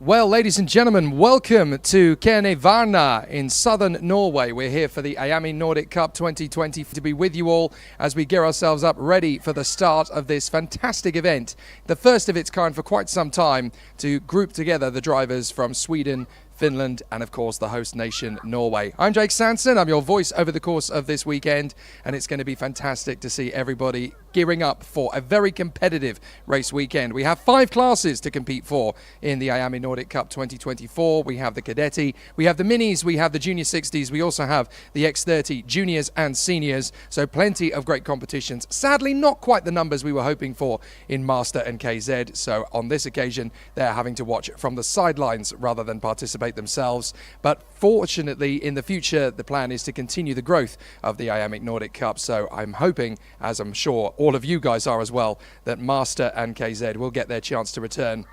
Well, ladies and gentlemen, welcome to Varna in southern Norway. We're here for the IAME Nordic Cup 2020 to be with you all as we gear ourselves up ready for the start of this fantastic event, the first of its kind for quite some time, to group together the drivers from Sweden, Finland, and of course the host nation, Norway. I'm Jake Sanson, I'm your voice over the course of this weekend, and it's going to be fantastic to see everybody gearing up for a very competitive race weekend. We have 5 classes to compete for in the IAME Nordic Cup 2024. We have the Cadet, we have the Minis, we have the Junior 60s, we also have the X30 Juniors and Seniors, so plenty of great competitions. Sadly, not quite the numbers we were hoping for in Master and KZ, so on this occasion they're having to watch from the sidelines rather than participate themselves. But fortunately, in the future, the plan is to continue the growth of the IAME Nordic Cup, so I'm hoping, as I'm sure all of you guys are as well, that Master and KZ will get their chance to return.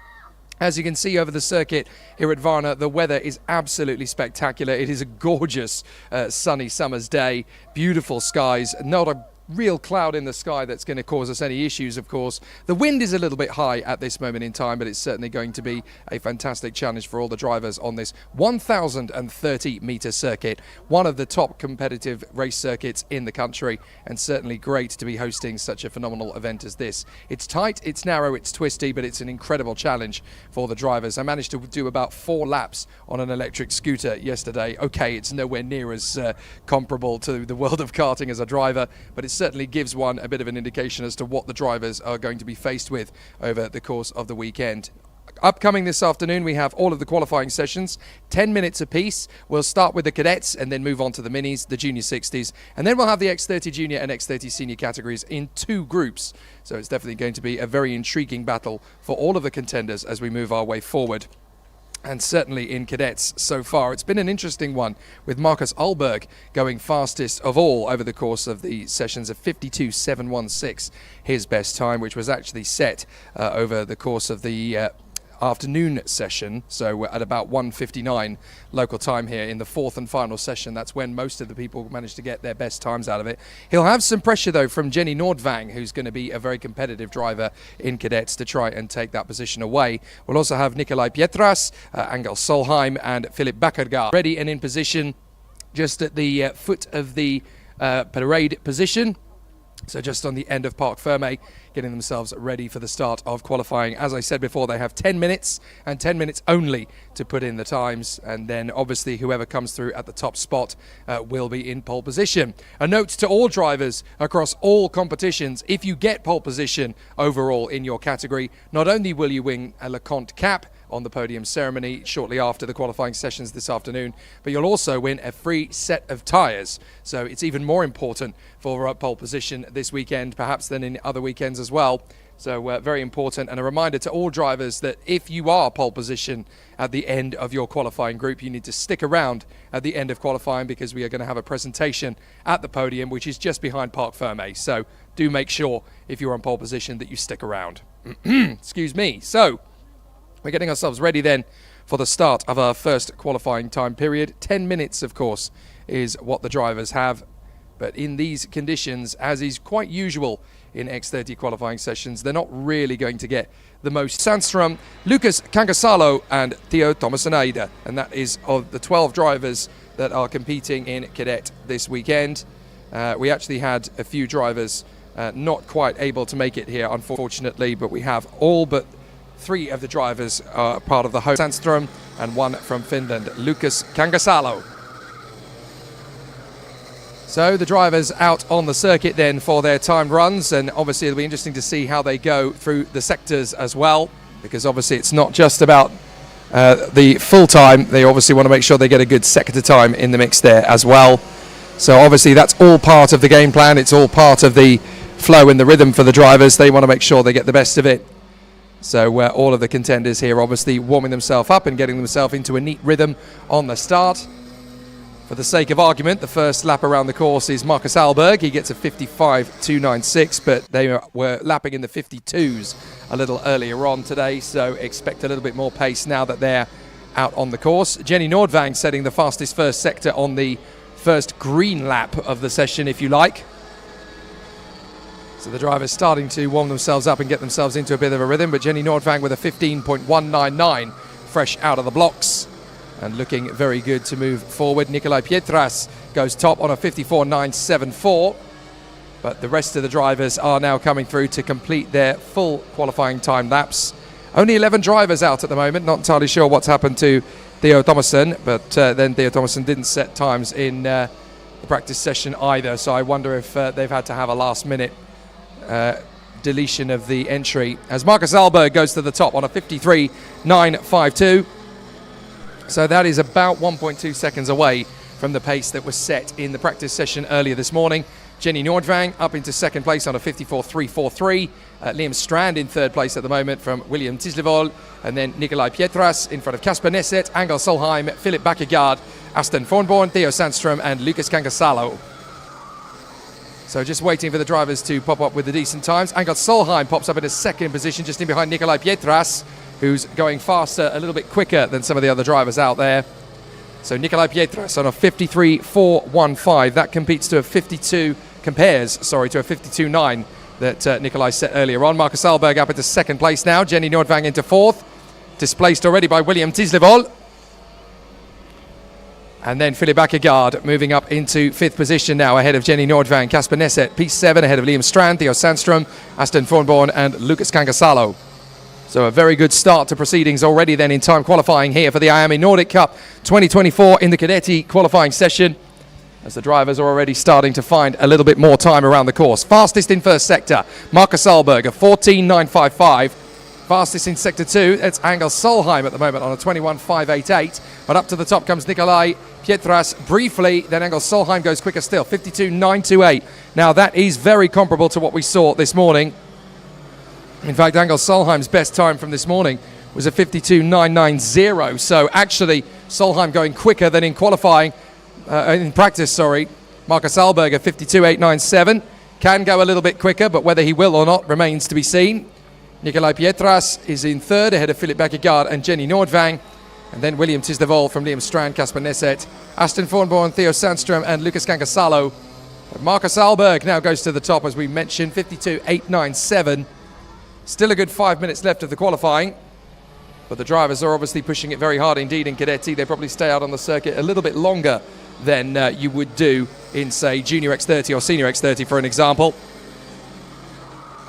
As you can see over the circuit here at Varna, the weather is absolutely spectacular. It is a gorgeous sunny summer's day, beautiful skies, not a real cloud in the sky that's going to cause us any issues, of course. The wind is a little bit high at this moment in time, but it's certainly going to be a fantastic challenge for all the drivers on this 1,030 meter circuit, one of the top competitive race circuits in the country, and certainly great to be hosting such a phenomenal event as this. It's tight, it's narrow, it's twisty, but it's an incredible challenge for the drivers. I managed to do about 4 laps on an electric scooter yesterday. Okay, it's nowhere near as comparable to the world of karting as a driver, but it's certainly gives one a bit of an indication as to what the drivers are going to be faced with over the course of the weekend. Upcoming this afternoon, we have all of the qualifying sessions, 10 minutes apiece. We'll start with the Cadets and then move on to the Minis, the Junior 60s, and then we'll have the X30 Junior and X30 Senior categories in 2 groups. So it's definitely going to be a very intriguing battle for all of the contenders as we move our way forward. And certainly in Cadets so far, it's been an interesting one, with Marcus Alberg going fastest of all over the course of the sessions of 52.716, his best time, which was actually set over the course of the afternoon session, so we're at about 1:59 local time here in the 4th and final session. That's when most of the people managed to get their best times out of it. He'll have some pressure though from Jenny Nordvang, who's going to be a very competitive driver in Cadets, to try and take that position away. We'll also have Nikolai Pietras, Angel Solheim and Philip Bakkergaard ready and in position just at the foot of the parade position. So just on the end of Park Ferme, getting themselves ready for the start of qualifying. As I said before, they have 10 minutes and 10 minutes only to put in the times, and then obviously whoever comes through at the top spot will be in pole position. A note to all drivers across all competitions: if you get pole position overall in your category, not only will you win a LeConte cap on the podium ceremony shortly after the qualifying sessions this afternoon, but you'll also win a free set of tyres. So it's even more important for pole position this weekend, perhaps, than in other weekends as well. So very important, and a reminder to all drivers that if you are pole position at the end of your qualifying group, you need to stick around at the end of qualifying, because we are going to have a presentation at the podium, which is just behind Park Ferme. So do make sure, if you're on pole position, that you stick around. Excuse me. So we're getting ourselves ready then for the start of our first qualifying time period. 10 minutes, of course, is what the drivers have. But in these conditions, as is quite usual in X30 qualifying sessions, they're not really going to get the most. Sandström, Lucas Kangasalo and Theo Thomasenaida. And that is of the 12 drivers that are competing in Cadet this weekend. We actually had a few drivers not quite able to make it here, unfortunately, but we have all but 3 of the drivers are part of the host. Sandström and 1 from Finland, Lucas Kangasalo. So the drivers out on the circuit then for their timed runs, and obviously it'll be interesting to see how they go through the sectors as well, because obviously it's not just about the full time. They obviously want to make sure they get a good sector time in the mix there as well. So obviously that's all part of the game plan. It's all part of the flow and the rhythm for the drivers. They want to make sure they get the best of it. So all of the contenders here obviously warming themselves up and getting themselves into a neat rhythm on the start. For the sake of argument, the first lap around the course is Marcus Alberg. He gets a 55.296, but they were lapping in the 52s a little earlier on today, so expect a little bit more pace now that they're out on the course. Jenny Nordvang setting the fastest first sector on the first green lap of the session, if you like. So the drivers starting to warm themselves up and get themselves into a bit of a rhythm, but Jenny Nordvang with a 15.199 fresh out of the blocks and looking very good to move forward. Nikolai Pietras goes top on a 54.974. But the rest of the drivers are now coming through to complete their full qualifying time laps. Only 11 drivers out at the moment. Not entirely sure what's happened to Theo Thomason, but then Theo Thomason didn't set times in the practice session either. So I wonder if they've had to have a last-minute deletion of the entry. As Marcus Alberg goes to the top on a 53.952. So that is about 1.2 seconds away from the pace that was set in the practice session earlier this morning. Jenny Nordvang up into second place on a 54.343. Liam Strand in third place at the moment from William Tislevol. And then Nikolai Pietras in front of Kasper Nesset, Angel Solheim, Philip Bakkegaard, Aston Thornborn, Theo Sandström and Lucas Kangasalo. So just waiting for the drivers to pop up with the decent times. Angel Solheim pops up in a second position just in behind Nikolai Pietras, who's going faster, a little bit quicker than some of the other drivers out there. So Nikolai Pietras on a 53.415. That compares to a 52.9 that Nikolai set earlier on. Marcus Alberg up into second place now. Jenny Nordvang into fourth. Displaced already by William Tislevol. And then Philip Bakkegaard moving up into fifth position now ahead of Jenny Nordvang. Kasper Nesset, P7 ahead of Liam Strand, Theo Sandström, Aston Thornborn and Lucas Kangasalo. So a very good start to proceedings already then in time qualifying here for the IAME Nordic Cup 2024 in the Cadet qualifying session, as the drivers are already starting to find a little bit more time around the course. Fastest in first sector, Marcus Alberg, a 14.955. Fastest in sector two, it's Angel Solheim at the moment on a 21.588. But up to the top comes Nikolai Pietras briefly, then Angel Solheim goes quicker still, 52.928. Now that is very comparable to what we saw this morning. In fact, Angel Solheim's best time from this morning was a 52.990. So actually, Solheim going quicker than in qualifying, in practice, sorry. Marcus Alberg, a 52.897. Can go a little bit quicker, but whether he will or not remains to be seen. Nikolai Pietras is in third, ahead of Philip Bakkegaard and Jenny Nordvang. And then William Tislevol from Liam Strand, Kasper Nesset, Aston Thornborn, Theo Sandström and Lucas Kangasalo. But Marcus Alberg now goes to the top, as we mentioned, 52.897. Still a good 5 minutes left of the qualifying, but the drivers are obviously pushing it very hard indeed in Cadetti. They probably stay out on the circuit a little bit longer than you would do in, say, Junior X30 or Senior X30, for an example.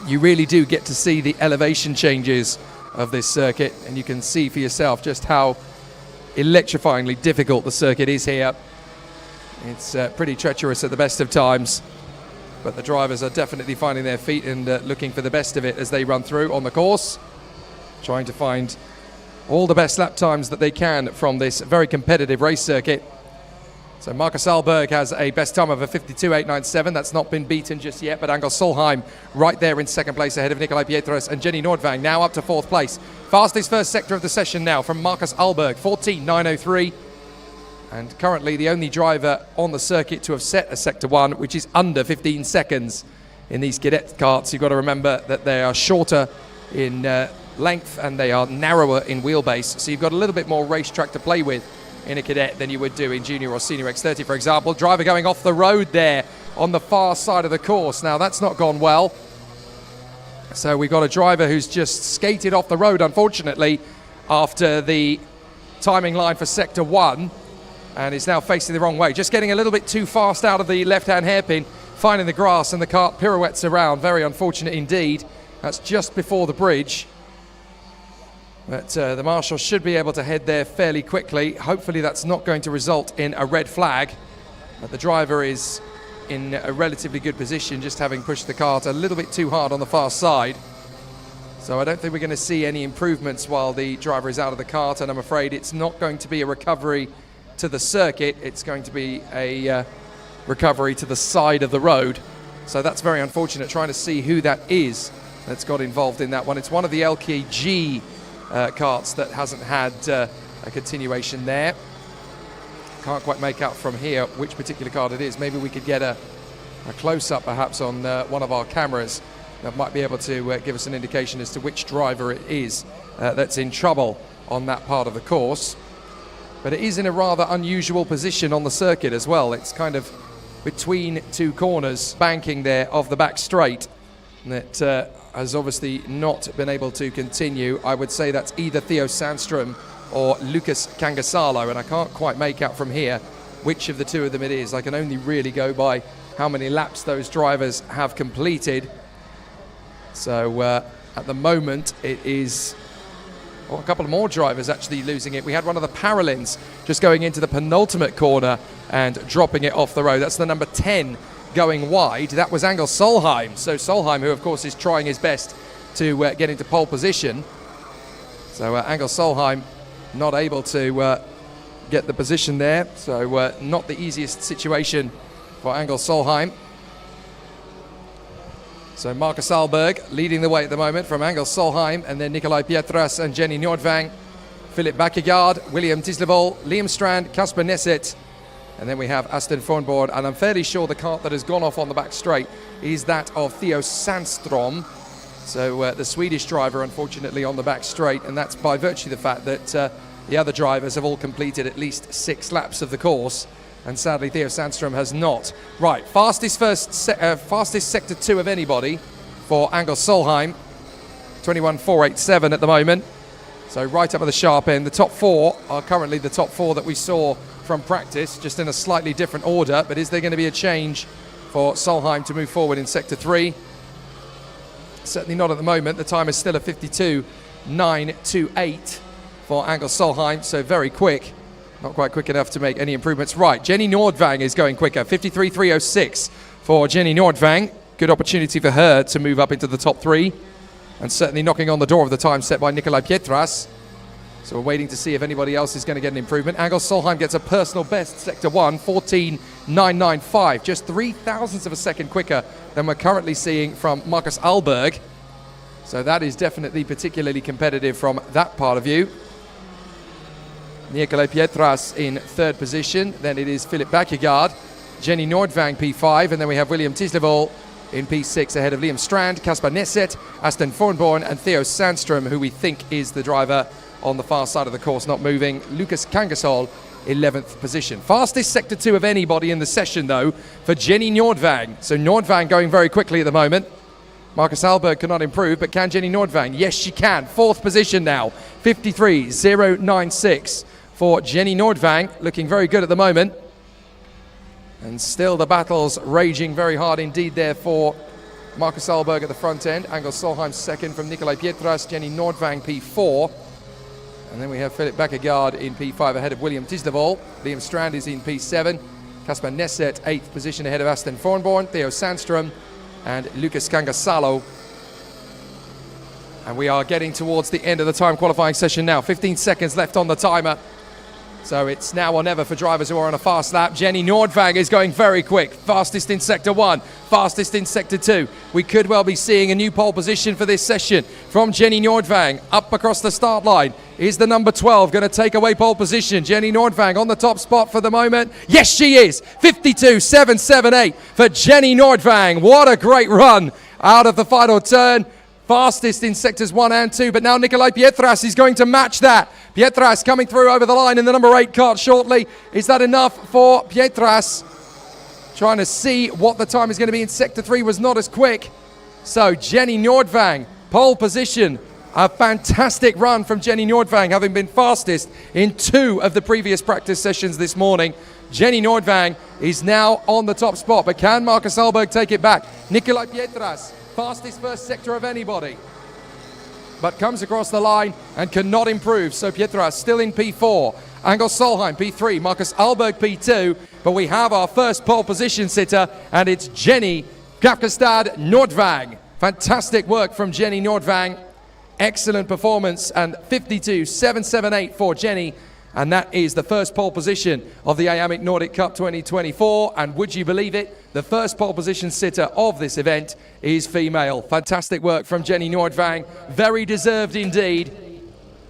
You really do get to see the elevation changes of this circuit, and you can see for yourself just how electrifyingly difficult the circuit is here. It's pretty treacherous at the best of times. But the drivers are definitely finding their feet and looking for the best of it as they run through on the course, trying to find all the best lap times that they can from this very competitive race circuit. So Marcus Alberg has a best time of a 52.897. That's not been beaten just yet, but Angel Solheim right there in second place ahead of Nikolai Pietras and Jenny Nordvang now up to fourth place. Fastest first sector of the session now from Marcus Alberg, 14.903. And currently the only driver on the circuit to have set a sector one, which is under 15 seconds in these Cadet karts. You've got to remember that they are shorter in length and they are narrower in wheelbase. So you've got a little bit more racetrack to play with in a Cadet than you would do in Junior or Senior X30, for example. Driver going off the road there on the far side of the course. Now that's not gone well. So we've got a driver who's just skated off the road, unfortunately, after the timing line for sector one. And is now facing the wrong way. Just getting a little bit too fast out of the left-hand hairpin, finding the grass, and the kart pirouettes around. Very unfortunate indeed. That's just before the bridge. But the marshal should be able to head there fairly quickly. Hopefully that's not going to result in a red flag. But the driver is in a relatively good position, just having pushed the kart a little bit too hard on the far side. So I don't think we're going to see any improvements while the driver is out of the kart, and I'm afraid it's not going to be a recovery to the circuit. It's going to be a recovery to the side of the road. So that's very unfortunate, trying to see who that is that's got involved in that one. It's one of the LKG karts that hasn't had a continuation there. Can't quite make out from here which particular kart it is. Maybe we could get a close-up perhaps on one of our cameras that might be able to give us an indication as to which driver it is that's in trouble on that part of the course. But it is in a rather unusual position on the circuit as well. It's kind of between two corners, banking there of the back straight, that has obviously not been able to continue. I would say that's either Theo Sandström or Lucas Cangasalo, and I can't quite make out from here which of the two of them it is. I can only really go by how many laps those drivers have completed. So at the moment it is a couple of more drivers actually losing it. We had one of the Paralins just going into the penultimate corner and dropping it off the road. That's the number 10 going wide. That was Angel Solheim. So Solheim, who of course is trying his best to get into pole position. So Angel Solheim not able to get the position there. So not the easiest situation for Angel Solheim. So Marcus Alberg leading the way at the moment from Angel Solheim, and then Nikolai Pietras and Jenny Nordvang, Philip Bakkegaard, William Tislevold, Liam Strand, Kasper Nesset, and then we have Aston Fornborn, and I'm fairly sure the kart that has gone off on the back straight is that of Theo Sandstrom. So the Swedish driver, unfortunately, on the back straight, and that's by virtue of the fact that the other drivers have all completed at least 6 laps of the course, and sadly Theo Sandstrom has not. Right, fastest sector 2 of anybody for Angel Solheim, 21.487 at the moment. So right up at the sharp end. The top 4 are currently the top 4 that we saw from practice, just in a slightly different order. But is there going to be a change for Solheim to move forward in sector 3? Certainly not at the moment. The time is still a 52.928 for Angel Solheim, so very quick. Not quite quick enough to make any improvements. Right, Jenny Nordvang is going quicker. 53.306 for Jenny Nordvang. Good opportunity for her to move up into the top 3. And certainly knocking on the door of the time set by Nikolai Pietras. So we're waiting to see if anybody else is going to get an improvement. Angel Solheim gets a personal best, sector 1, 14.995. Just 0.003 of a second quicker than we're currently seeing from Marcus Alberg. So that is definitely particularly competitive from that part of view. Nikolai Pietras in 3rd position. Then it is Philip Bakkegaard, Jenny Nordvang P5, and then we have William Tislevold in P6 ahead of Liam Strand, Kasper Nesset, Aston Fornborn, and Theo Sandstrom, who we think is the driver on the far side of the course, not moving. Lucas Cangasol, 11th position. Fastest sector 2 of anybody in the session, though, for Jenny Nordvang. So Nordvang going very quickly at the moment. Marcus Alberg cannot improve, but can Jenny Nordvang? Yes, she can. 4th position now, 53.096 for Jenny Nordvang, looking very good at the moment. And still the battles raging very hard indeed there for Marcus Alberg at the front end. Angel Solheim 2nd from Nikolai Pietras, Jenny Nordvang P4. And then we have Philip Bakkegaard in P5 ahead of William Tislevold. Liam Strand is in P7. Kasper Nesset 8th position ahead of Aston Fornborn, Theo Sandstrom, and Lucas Cangasalo. And we are getting towards the end of the time qualifying session now. 15 seconds left on the timer. So it's now or never for drivers who are on a fast lap. Jenny Nordvang is going very quick. Fastest in sector 1, fastest in sector 2. We could well be seeing a new pole position for this session from Jenny Nordvang. Up across the start line is the number 12 going to take away pole position. Jenny Nordvang on the top spot for the moment. Yes, she is. 52.778 for Jenny Nordvang. What a great run out of the final turn. Fastest in sectors 1 and 2, but now Nikolai Pietras is going to match that. Pietras coming through over the line in the number 8 kart shortly. Is that enough for Pietras? Trying to see what the time is going to be in sector 3 was not as quick. So Jenny Nordvang, pole position. A fantastic run from Jenny Nordvang, having been fastest in 2 of the previous practice sessions this morning. Jenny Nordvang is now on the top spot, but can Marcus Alberg take it back? Nikolai Pietras, fastest first sector of anybody, but comes across the line and cannot improve. So Pietras still in P4, Angel Solheim P3, Marcus Alberg P2, but we have our first pole position sitter, and it's Jenny Gafkestad Nordvang. Fantastic work from Jenny Nordvang. Excellent performance, and 52.778 for Jenny. And that is the first pole position of the IAME Nordic Cup 2024. And would you believe it? The first pole position sitter of this event is female. Fantastic work from Jenny Nordvang. Very deserved indeed.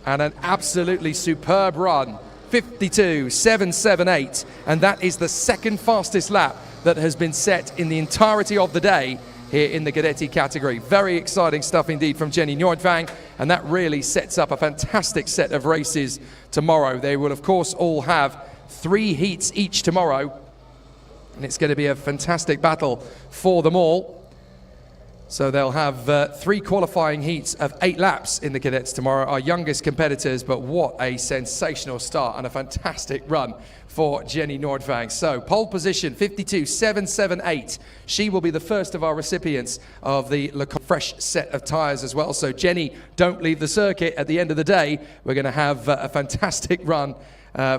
And an absolutely superb run. 52.778. And that is the second fastest lap that has been set in the entirety of the day here in the Cadet category. Very exciting stuff indeed from Jenny Nordvang, and that really sets up a fantastic set of races tomorrow. They will of course all have 3 heats each tomorrow, and it's going to be a fantastic battle for them all. So they'll have 3 qualifying heats of 8 laps in the cadets tomorrow, our youngest competitors, but what a sensational start and a fantastic run for Jenny Nordvang. So pole position 52.778. She will be the first of our recipients of the fresh set of tyres as well. So Jenny, don't leave the circuit. At the end of the day, we're going to have a fantastic run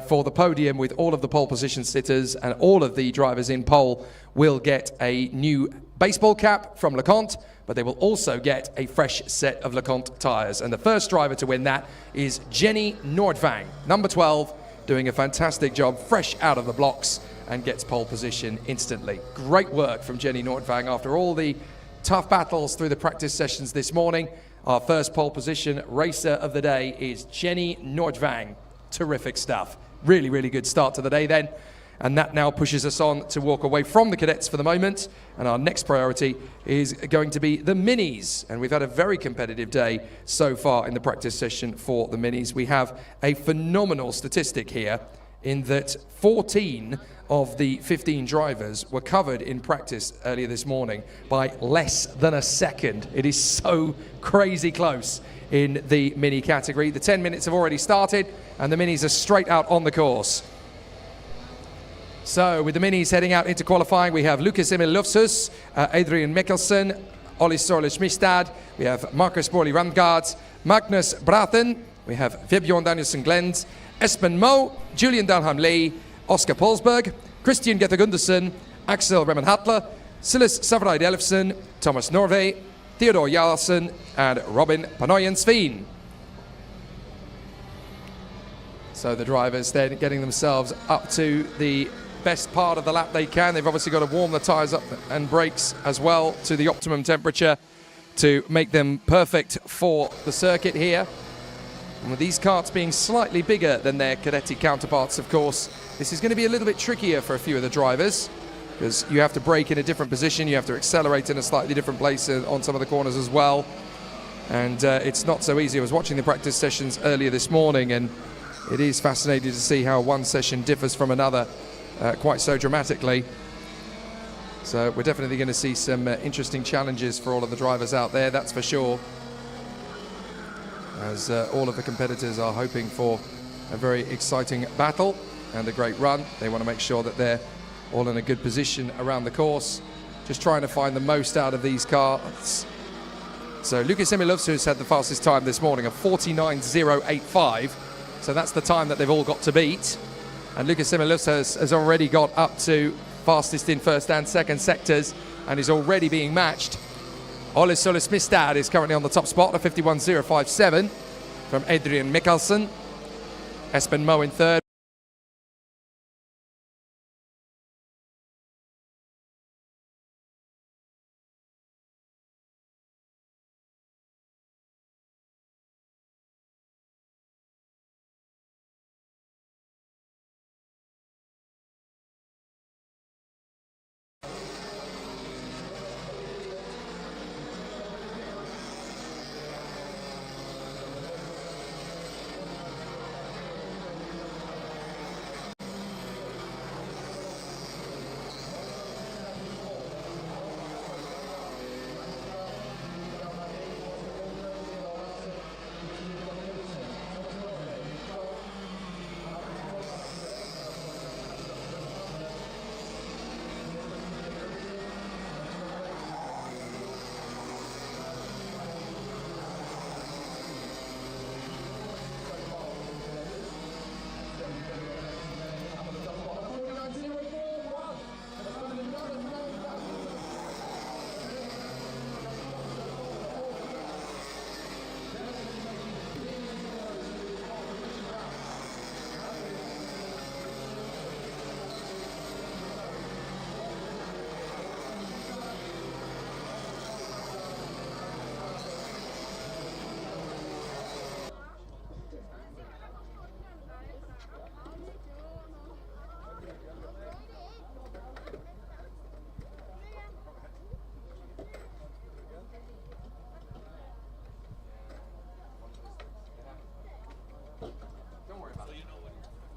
for the podium with all of the pole position sitters, and all of the drivers in pole will get a new baseball cap from LeConte, but they will also get a fresh set of LeConte tyres. And the first driver to win that is Jenny Nordvang, number 12, doing a fantastic job, fresh out of the blocks, and gets pole position instantly. Great work from Jenny Nordvang after all the tough battles through the practice sessions this morning. Our first pole position racer of the day is Jenny Nordvang. Terrific stuff. Really, really good start to the day then. And that now pushes us on to walk away from the cadets for the moment. And our next priority is going to be the minis. And we've had a very competitive day so far in the practice session for the minis. We have a phenomenal statistic here in that 14 of the 15 drivers were covered in practice earlier this morning by less than a second. It is so crazy close in the mini category. The 10 minutes have already started and the minis are straight out on the course. So with the minis heading out into qualifying, we have Lucas Emil Lufsus, Adrian Mikkelsen, Olli Sorle-Schmistad, we have Marcus Borley Randgaard, Magnus Brathen, we have Vebjorn Danielsen Glens, Espen Moe, Julian Dalham Lee, Oscar Polsberg, Christian Gette Gundersen, Axel Remen Hatler, Silas Savreid Elfsen, Thomas Norway, Theodor Jarlsen, and Robin Panoyen Sveen. So the drivers then getting themselves up to the best part of the lap they can. They've obviously got to warm the tyres up and brakes as well to the optimum temperature to make them perfect for the circuit here. And with these karts being slightly bigger than their Cadetti counterparts, of course, this is going to be a little bit trickier for a few of the drivers because you have to brake in a different position, you have to accelerate in a slightly different place on some of the corners as well. And it's not so easy. I was watching the practice sessions earlier this morning, and it is fascinating to see how one session differs from another quite so dramatically. So we're definitely going to see some interesting challenges for all of the drivers out there, that's for sure, as all of the competitors are hoping for a very exciting battle and a great run. They want to make sure that they're all in a good position around the course, just trying to find the most out of these cars. So Lucas Emil Lufsus had the fastest time this morning of 49.085. So that's the time that they've all got to beat. And Lucas Emil Lufsus has already got up to fastest in first and second sectors and is already being matched. Olli Sorle-Schmistad is currently on the top spot at 51.057 from Adrian Mikkelsen. Espen Moe in third.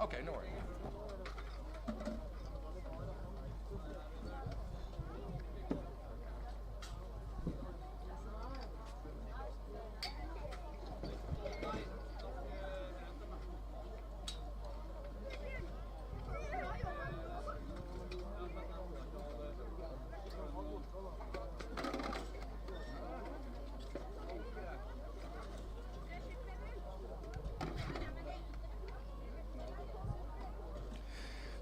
Okay, no worries.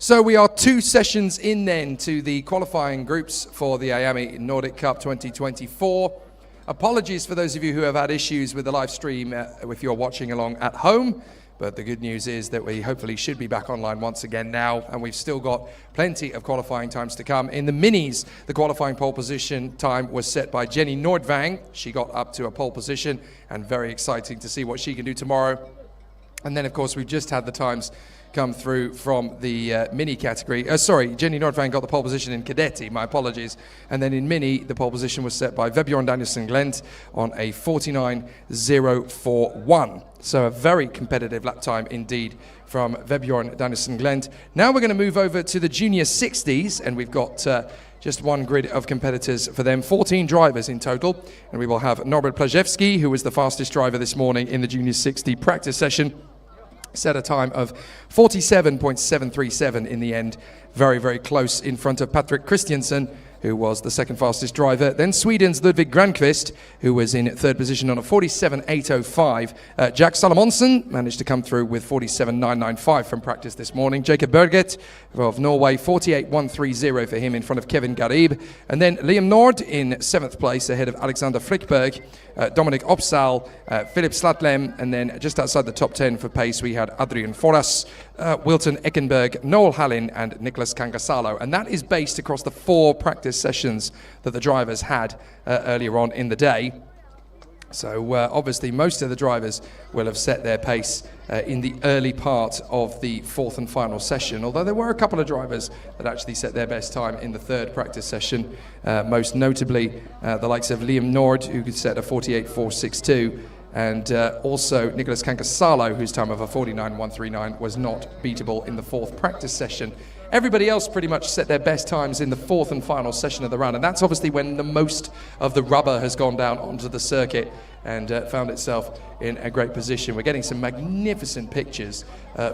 So we are 2 sessions in then to the qualifying groups for the IAME Nordic Cup 2024. Apologies for those of you who have had issues with the live stream if you're watching along at home. But the good news is that we hopefully should be back online once again now, and we've still got plenty of qualifying times to come. In the minis, the qualifying pole position time was set by Jenny Nordvang. She got up to a pole position, and very exciting to see what she can do tomorrow. And then, of course, we've just had the times come through from the mini category. Jenny Nordvang got the pole position in Cadet, my apologies. And then in mini, the pole position was set by Vebjorn Danielsen-Glent on a 49.041. So a very competitive lap time indeed from Vebjorn Danielsen-Glent. Now we're going to move over to the Junior 60s, and we've got just one grid of competitors for them, 14 drivers in total. And we will have Norbert Plajewski, who was the fastest driver this morning in the Junior 60 practice session. Set a time of 47.737 in the end. Very, very close in front of Patrick Christiansen, who was the second fastest driver. Then Sweden's Ludwig Granqvist, who was in third position on a 47.805. Jack Salomonsen managed to come through with 47.995 from practice this morning. Jacob Berget of Norway, 48.130 for him in front of Kevin Garib. And then Liam Nord in 7th place ahead of Alexander Frickberg. Dominic Opsahl, Philip Slatlem, and then just outside the top 10 for pace we had Adrian Foras, Wilton Eckenberg, Noel Hallin and Nicholas Kangasalo. And that is based across the 4 practice sessions that the drivers had earlier on in the day. So obviously most of the drivers will have set their pace in the early part of the 4th and final session, although there were a couple of drivers that actually set their best time in the 3rd practice session, most notably the likes of Liam Nord, who could set a 48.462, and also Nicholas Kangasalo, whose time of a 49.139 was not beatable in the 4th practice session. Everybody else pretty much set their best times in the 4th and final session of the run, and that's obviously when the most of the rubber has gone down onto the circuit and found itself in a great position. We're getting some magnificent pictures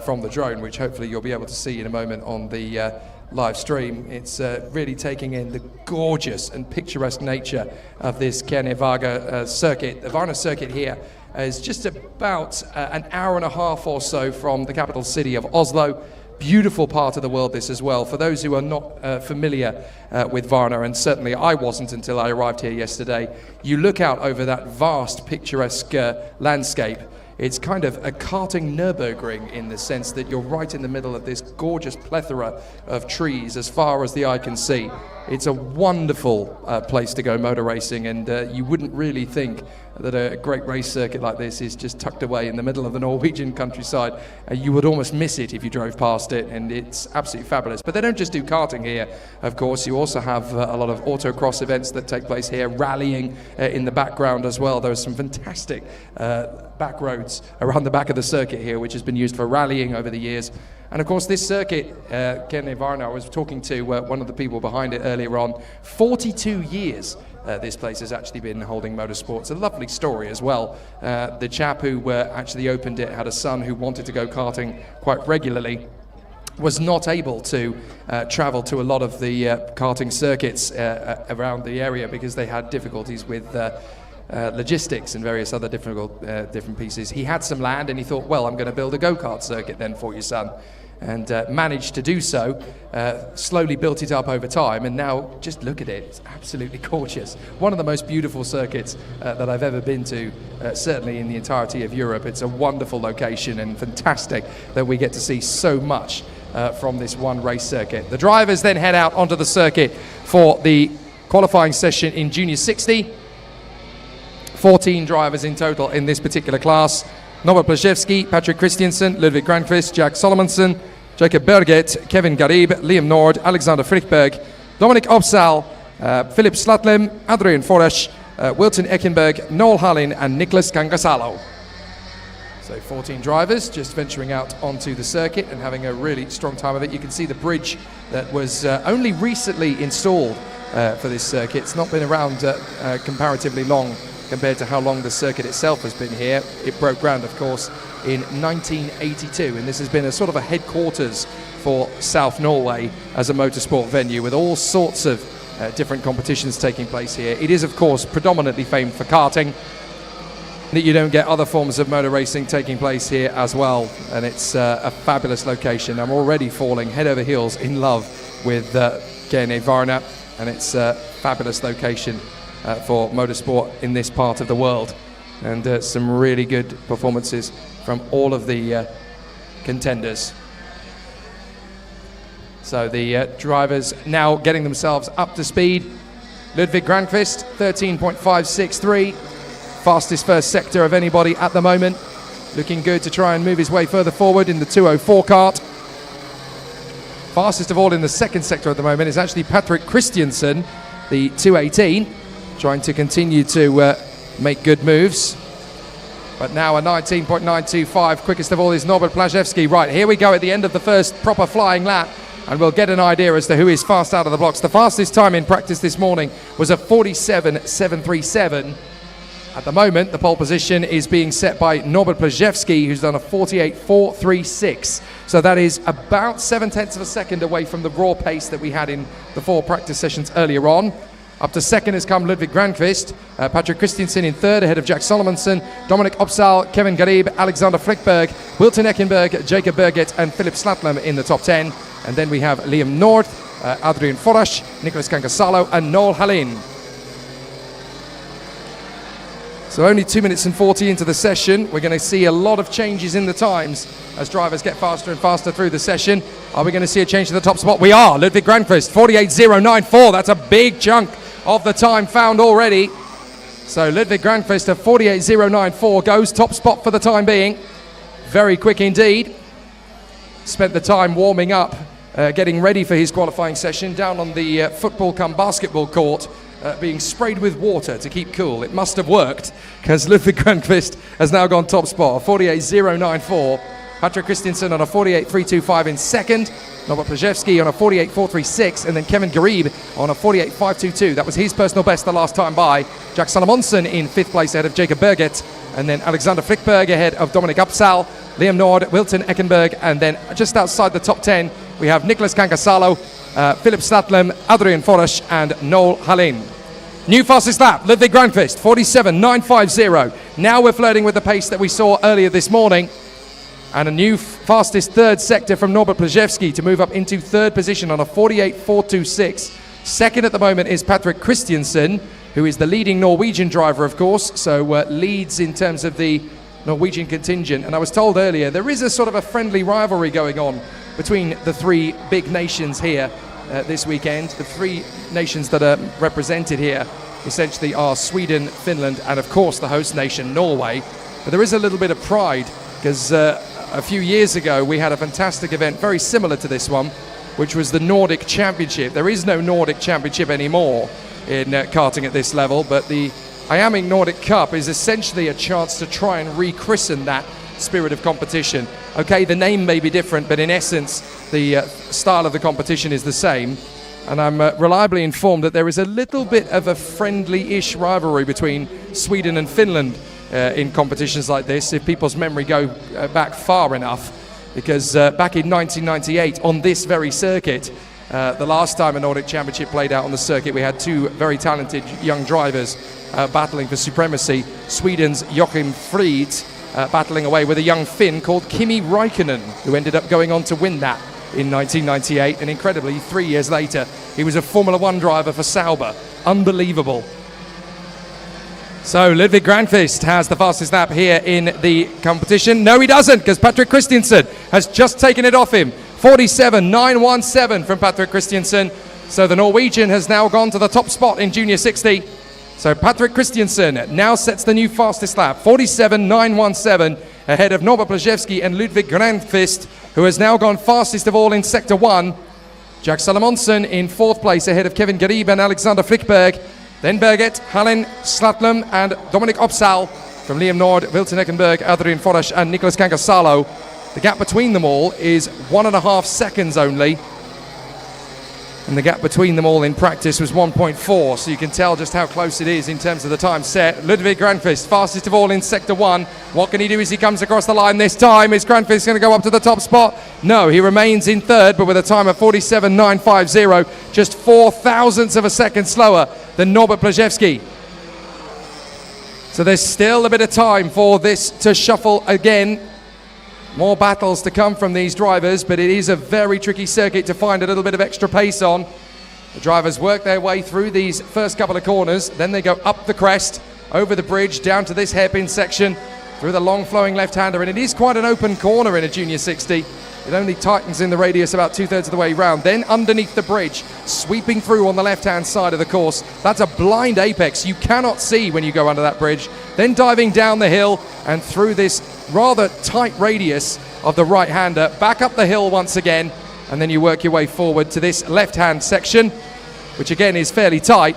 from the drone, which hopefully you'll be able to see in a moment on the live stream. It's really taking in the gorgeous and picturesque nature of this Varna circuit. The Varna circuit here is just about an hour and a half or so from the capital city of Oslo. Beautiful part of the world this as well. For those who are not familiar with Varna, and certainly I wasn't until I arrived here yesterday, you look out over that vast picturesque landscape. It's kind of a karting Nürburgring in the sense that you're right in the middle of this gorgeous plethora of trees as far as the eye can see. It's a wonderful place to go motor racing, and you wouldn't really think that a great race circuit like this is just tucked away in the middle of the Norwegian countryside. You would almost miss it if you drove past it, and it's absolutely fabulous. But they don't just do karting here, of course. You also have a lot of autocross events that take place here, rallying in the background as well. There are some fantastic back roads around the back of the circuit here, which has been used for rallying over the years. And of course this circuit, Varna, I was talking to one of the people behind it earlier on, 42 years this place has actually been holding motorsports. A lovely story as well. The chap who actually opened it had a son who wanted to go karting quite regularly, was not able to travel to a lot of the karting circuits around the area because they had difficulties with logistics and various other different pieces. He had some land and he thought, well, I'm going to build a go-kart circuit then for you, son. And managed to do so, slowly built it up over time, and now just look at it, it's absolutely gorgeous. One of the most beautiful circuits that I've ever been to, certainly in the entirety of Europe. It's a wonderful location and fantastic that we get to see so much from this one race circuit. The drivers then head out onto the circuit for the qualifying session in Junior 60. 14 drivers in total in this particular class. Norbert Plajewski, Patrick Christiansen, Ludwig Granqvist, Jack Salomonsen, Jacob Berget, Kevin Garib, Liam Nord, Alexander Frickberg, Dominic Opsahl, Philip Slatlem, Adrian Foras, Wilton Eckenberg, Noel Hallin and Nicholas Kangasalo. So 14 drivers just venturing out onto the circuit and having a really strong time of it. You can see the bridge that was only recently installed for this circuit. It's not been around comparatively long compared to how long the circuit itself has been here. It broke ground, of course, in 1982, and this has been a sort of a headquarters for South Norway as a motorsport venue with all sorts of different competitions taking place here. It is, of course, predominantly famed for karting, that you don't get other forms of motor racing taking place here as well, and it's a fabulous location. I'm already falling head over heels in love with Cadet Varna, and it's a fabulous location for motorsport in this part of the world, and some really good performances from all of the contenders. So the drivers now getting themselves up to speed. Ludwig Granqvist, 13.563, fastest first sector of anybody at the moment. Looking good to try and move his way further forward in the 204 kart. Fastest of all in the second sector at the moment is actually Patrick Christiansen, the 218, trying to continue to make good moves. But now a 19.925, quickest of all is Norbert Plazewski. Right, here we go at the end of the first proper flying lap, and we'll get an idea as to who is fast out of the blocks. The fastest time in practice this morning was a 47.737. At the moment, the pole position is being set by Norbert Plazewski, who's done a 48.436. So that is about 0.7 of a second away from the raw pace that we had in the 4 practice sessions earlier on. Up to second has come Ludwig Granqvist, Patrick Christiansen in third ahead of Jack Solomonsen, Dominic Opsahl, Kevin Garib, Alexander Flickberg, Wilton Eckenberg, Jacob Berget and Philip Slatlam in the top 10. And then we have Liam Nord, Adrian Forash, Nicholas Cancasalo and Noel Hallin. So only 2 minutes and 40 into the session. We're going to see a lot of changes in the times as drivers get faster and faster through the session. Are we going to see a change to the top spot? We are. Ludwig Granqvist, 48.094. That's a big chunk of the time found already. So Ludwig Granqvist at 48.094 goes top spot for the time being. Very quick indeed. Spent the time warming up, getting ready for his qualifying session down on the football cum basketball court. Being sprayed with water to keep cool. It must have worked, because Ludwig Granqvist has now gone top spot, a 48.094. Patrick Christiansen on a 48.325 in second. Norbert Plazewski on a 48.436, and then Kevin Garib on a 48.522. That was his personal best the last time by. Jack Solomonsen in fifth place ahead of Jacob Berget, and then Alexander Flickberg ahead of Dominic Opsahl, Liam Nord, Wilton Eckenberg, and then just outside the top 10 we have Nicholas Cancasalo, Philip Slatlam, Adrian Forash and Noel Hallin. New fastest lap, Ludwig Granqvist, 47.950. Now we're flirting with the pace that we saw earlier this morning. And a new fastest third sector from Norbert Plazewski to move up into third position on a 48.426. Second at the moment is Patrick Christiansen, who is the leading Norwegian driver, of course, so leads in terms of the Norwegian contingent. And I was told earlier, there is a sort of a friendly rivalry going on between the 3 big nations here this weekend. The 3 nations that are represented here essentially are Sweden, Finland, and of course the host nation, Norway. But there is a little bit of pride, because a few years ago we had a fantastic event very similar to this one, which was the Nordic Championship. There is no Nordic Championship anymore in karting at this level, but the IAME Nordic Cup is essentially a chance to try and rechristen that spirit of competition. Okay, the name may be different, but in essence the style of the competition is the same. And I'm reliably informed that there is a little bit of a friendly-ish rivalry between Sweden and Finland in competitions like this, if people's memory go back far enough, because back in 1998 on this very circuit, the last time a Nordic Championship played out on the circuit, we had 2 very talented young drivers battling for supremacy. Sweden's Joachim Fried battling away with a young Finn called Kimi Räikkönen, who ended up going on to win that in 1998, and incredibly 3 years later he was a Formula 1 driver for Sauber. Unbelievable. So Ludwig Granqvist has the fastest lap here in the competition. No, he doesn't, because Patrick Christiansen has just taken it off him. 47.917 from Patrick Christiansen. So the Norwegian has now gone to the top spot in Junior 60. So Patrick Christiansen now sets the new fastest lap, 47.917, ahead of Norbert Plazewski and Ludwig Granqvist, who has now gone fastest of all in Sector 1. Jack Solomonsen in fourth place ahead of Kevin Garib and Alexander Flickberg. Then Berget, Hallin, Slatlam and Dominic Opsahl. From Liam Nord, Wilton Eckenberg, Adrian Forash and Nicholas Cancasalo. The gap between them all is 1.5 seconds only. And the gap between them all in practice was 1.4, so you can tell just how close it is in terms of the time set. Ludwig Granqvist, fastest of all in Sector 1. What can he do as he comes across the line this time? Is Granqvist going to go up to the top spot? No, he remains in third, but with a time of 47.950, just 0.004 of a second slower than Norbert Plazewski. So there's still a bit of time for this to shuffle again. More battles to come from these drivers, but it is a very tricky circuit to find a little bit of extra pace on. The drivers work their way through these first couple of corners, then they go up the crest, over the bridge, down to this hairpin section, through the long flowing left-hander, and it is quite an open corner in a Junior 60. It only tightens in the radius about 2/3 of the way round. Then underneath the bridge, sweeping through on the left-hand side of the course. That's a blind apex you cannot see when you go under that bridge. Then diving down the hill and through this rather tight radius of the right-hander, back up the hill once again, and then you work your way forward to this left-hand section, which again is fairly tight.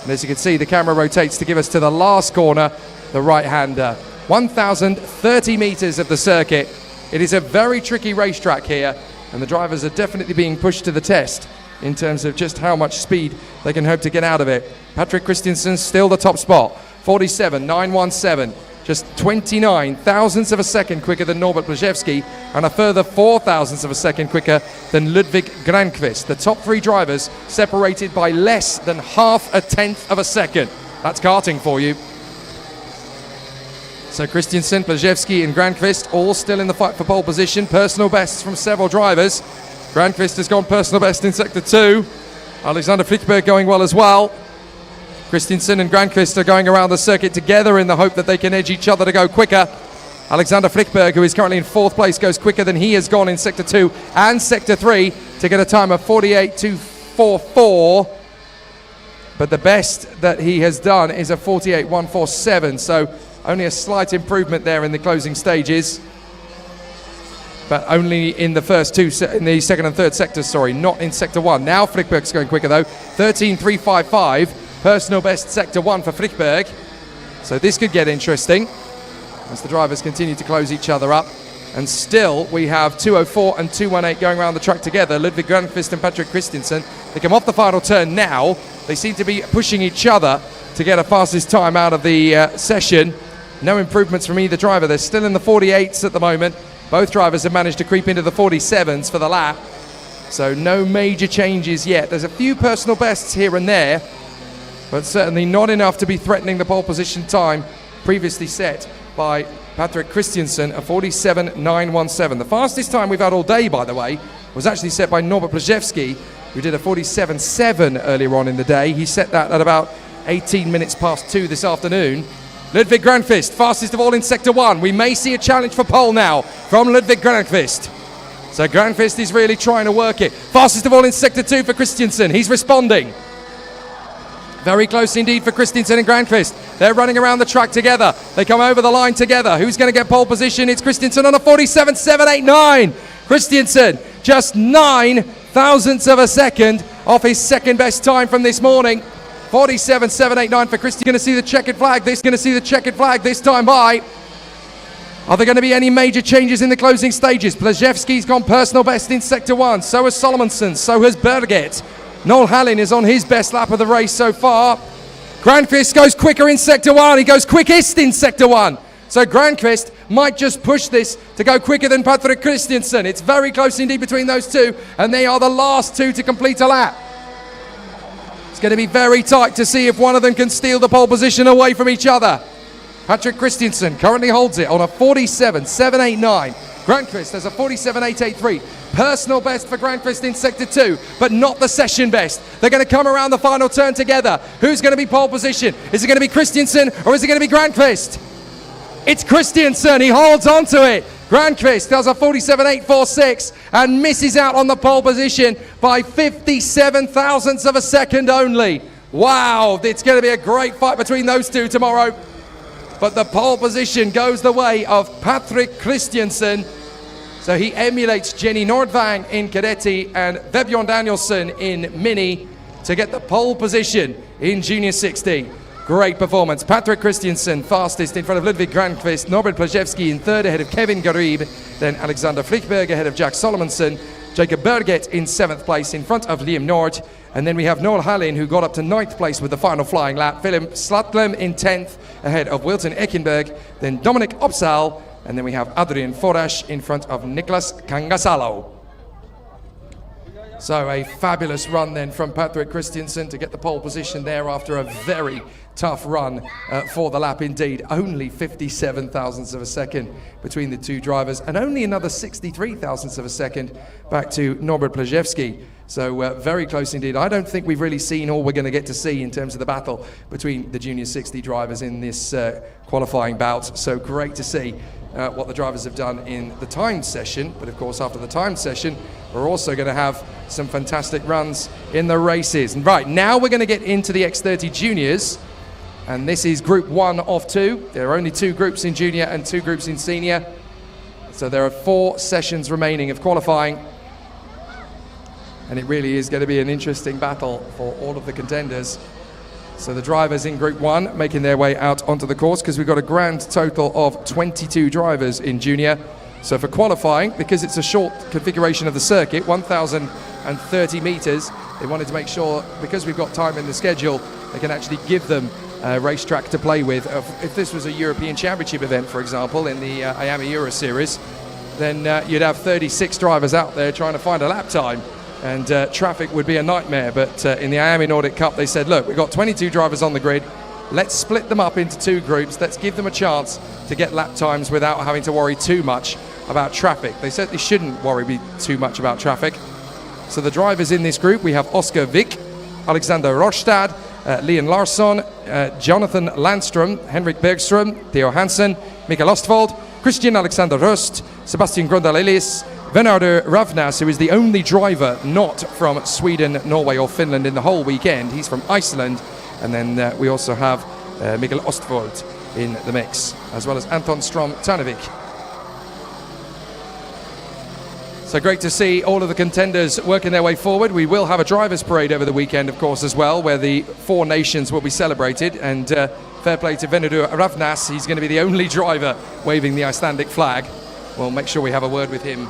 And as you can see, the camera rotates to give us to the last corner, the right-hander. 1,030 meters of the circuit. It is a very tricky racetrack here, and the drivers are definitely being pushed to the test in terms of just how much speed they can hope to get out of it. Patrick Christiansen still the top spot, 47.917, just 29 thousandths of a second quicker than Norbert Blaszewski, and a further 4 thousandths of a second quicker than Ludwig Granqvist. The top three drivers separated by less than half a tenth of a second. That's karting for you. So Christiansen, Blaszewski and Granqvist all still in the fight for pole position. Personal bests from several drivers. Granqvist has gone personal best in Sector 2. Alexander Flickberg going well as well. Christiansen and Granqvist are going around the circuit together in the hope that they can edge each other to go quicker. Alexander Flickberg, who is currently in 4th place, goes quicker than he has gone in Sector 2 and Sector 3 to get a time of 48.244. But the best that he has done is a 48.147, so only a slight improvement there in the closing stages, but only in the first two, in the second and third sectors, sorry, not in Sector 1. Now Flickberg's going quicker though, 13.355, personal best Sector 1 for Flickberg. So this could get interesting as the drivers continue to close each other up. And still we have 2:04 and 2:18 going around the track together, Ludwig Granqvist and Patrick Christiansen. They come off the final turn now. They seem to be pushing each other to get a fastest time out of the session. No improvements from either driver. They're still in the 48s at the moment. Both drivers have managed to creep into the 47s for the lap. So no major changes yet. There's a few personal bests here and there, but certainly not enough to be threatening the pole position time previously set by Patrick Christiansen, a 47.917. The fastest time we've had all day, by the way, was actually set by Norbert Blaszewski, who did a 47.7 earlier on in the day. He set that at about 18 minutes past 2 this afternoon. Ludwig Granqvist, fastest of all in Sector 1. We may see a challenge for pole now from Ludwig Granqvist. So Granqvist is really trying to work it. Fastest of all in Sector 2 for Christiansen. He's responding. Very close indeed for Christiansen and Granqvist. They're running around the track together. They come over the line together. Who's going to get pole position? It's Christiansen on a 47.789. Christiansen, just 9 thousandths of a second off his second best time from this morning. 47.789 for Christiansen. Going to see the checkered flag. This time by. Are there going to be any major changes in the closing stages? Blaszewski's gone personal best in Sector 1. So has Solomonson. So has Berget. Noel Hallin is on his best lap of the race so far. Granqvist goes quicker in Sector 1. He goes quickest in Sector 1. So Granqvist might just push this to go quicker than Patrick Christiansen. It's very close indeed between those two, and they are the last two to complete a lap. It's going to be very tight to see if one of them can steal the pole position away from each other. Patrick Christiansen currently holds it on a 47.789. Granqvist has a 47.883. Personal best for Granqvist in Sector 2, but not the session best. They're going to come around the final turn together. Who's going to be pole position? Is it going to be Christiansen or is it going to be Granqvist? It's Christiansen. He holds on to it. Granqvist does a 47.846 and misses out on the pole position by 57 thousandths of a second only. Wow, it's going to be a great fight between those two tomorrow. But the pole position goes the way of Patrick Christiansen. So he emulates Jenny Nordvang in Cadet and Vebjorn Danielsson in Mini to get the pole position in Junior 60. Great performance. Patrick Christiansen fastest in front of Ludwig Granqvist. Norbert Blaszewski in third ahead of Kevin Garib. Then Alexander Flickberg ahead of Jack Solomonson. Jacob Berget in 7th place in front of Liam Nord. And then we have Noel Hallin, who got up to 9th place with the final flying lap. Willem Slatlem in 10th ahead of Wilton Eckenberg. Then Dominic Opsahl. And then we have Adrian Forash in front of Niklas Kangasalo. So a fabulous run then from Patrick Christiansen to get the pole position there after a very tough run for the lap indeed. Only 57 thousandths of a second between the two drivers, and only another 63 thousandths of a second back to Norbert Plejewski. So very close indeed. I don't think we've really seen all we're going to get to see in terms of the battle between the Junior 60 drivers in this qualifying bout. So great to see what the drivers have done in the timed session. But of course, after the timed session, we're also going to have some fantastic runs in the races. And right, now we're going to get into the X30 Juniors. And this is group 1 of 2. There are only 2 groups in Junior and 2 groups in Senior. So there are 4 sessions remaining of qualifying. And it really is going to be an interesting battle for all of the contenders. So the drivers in Group 1 making their way out onto the course, because we've got a grand total of 22 drivers in Junior. So for qualifying, because it's a short configuration of the circuit, 1,030 meters, they wanted to make sure, because we've got time in the schedule, they can actually give them a racetrack to play with. If this was a European Championship event, for example, in the IAME Euro Series, then you'd have 36 drivers out there trying to find a lap time. And traffic would be a nightmare. But in the IAME Nordic Cup, they said, look, we've got 22 drivers on the grid. Let's split them up into 2 groups. Let's give them a chance to get lap times without having to worry too much about traffic. They certainly shouldn't worry too much about traffic. So the drivers in this group, we have Oscar Wick, Alexander Rostad, Liam Larsson, Jonathan Landström, Henrik Bergström, Theo Hansen, Mikael Ostwald, Christian Alexander Röst, Sebastian Grundalilis, Bernardo Ravnas, who is the only driver not from Sweden, Norway or Finland in the whole weekend. He's from Iceland. And then we also have Mikael Ostwald in the mix, as well as Anton Strom-Tarnevik. So great to see all of the contenders working their way forward. We will have a drivers' parade over the weekend, of course, as well, where the 4 nations will be celebrated. And fair play to Bernardo Ravnas. He's going to be the only driver waving the Icelandic flag. We'll make sure we have a word with him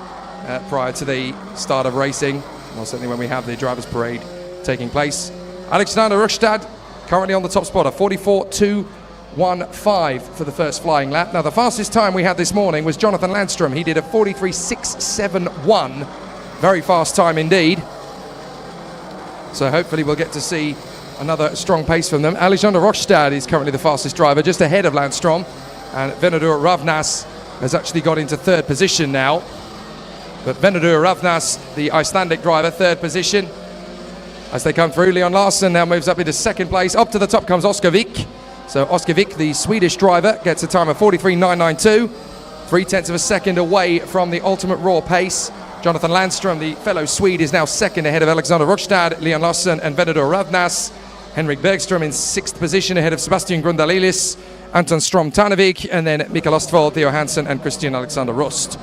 prior to the start of racing, or certainly when we have the drivers' parade taking place. Alexander Rustad currently on the top spot, a 44.215 for the first flying lap. Now the fastest time we had this morning was Jonathan Landström. He did a 43.671, very fast time indeed. So hopefully we'll get to see another strong pace from them. Alexander Rustad is currently the fastest driver, just ahead of Landström, and Venadur Ravnas has actually got into 3rd position now. But Venadur Ravnas, the Icelandic driver, 3rd position. As they come through, Leon Larsson now moves up into 2nd place. Up to the top comes Oscar Wick. So Oscar Wick, the Swedish driver, gets a time of 43.992. 0.3 of a second away from the ultimate raw pace. Jonathan Landström, the fellow Swede, is now 2nd ahead of Alexander Rustad, Leon Larsson and Venadur Ravnas. Henrik Bergström in 6th position ahead of Sebastian Grundalilis, Anton Strom-Tarnevik, and then Mikael Ostwald, Theo Hansen and Christian Alexander Rust.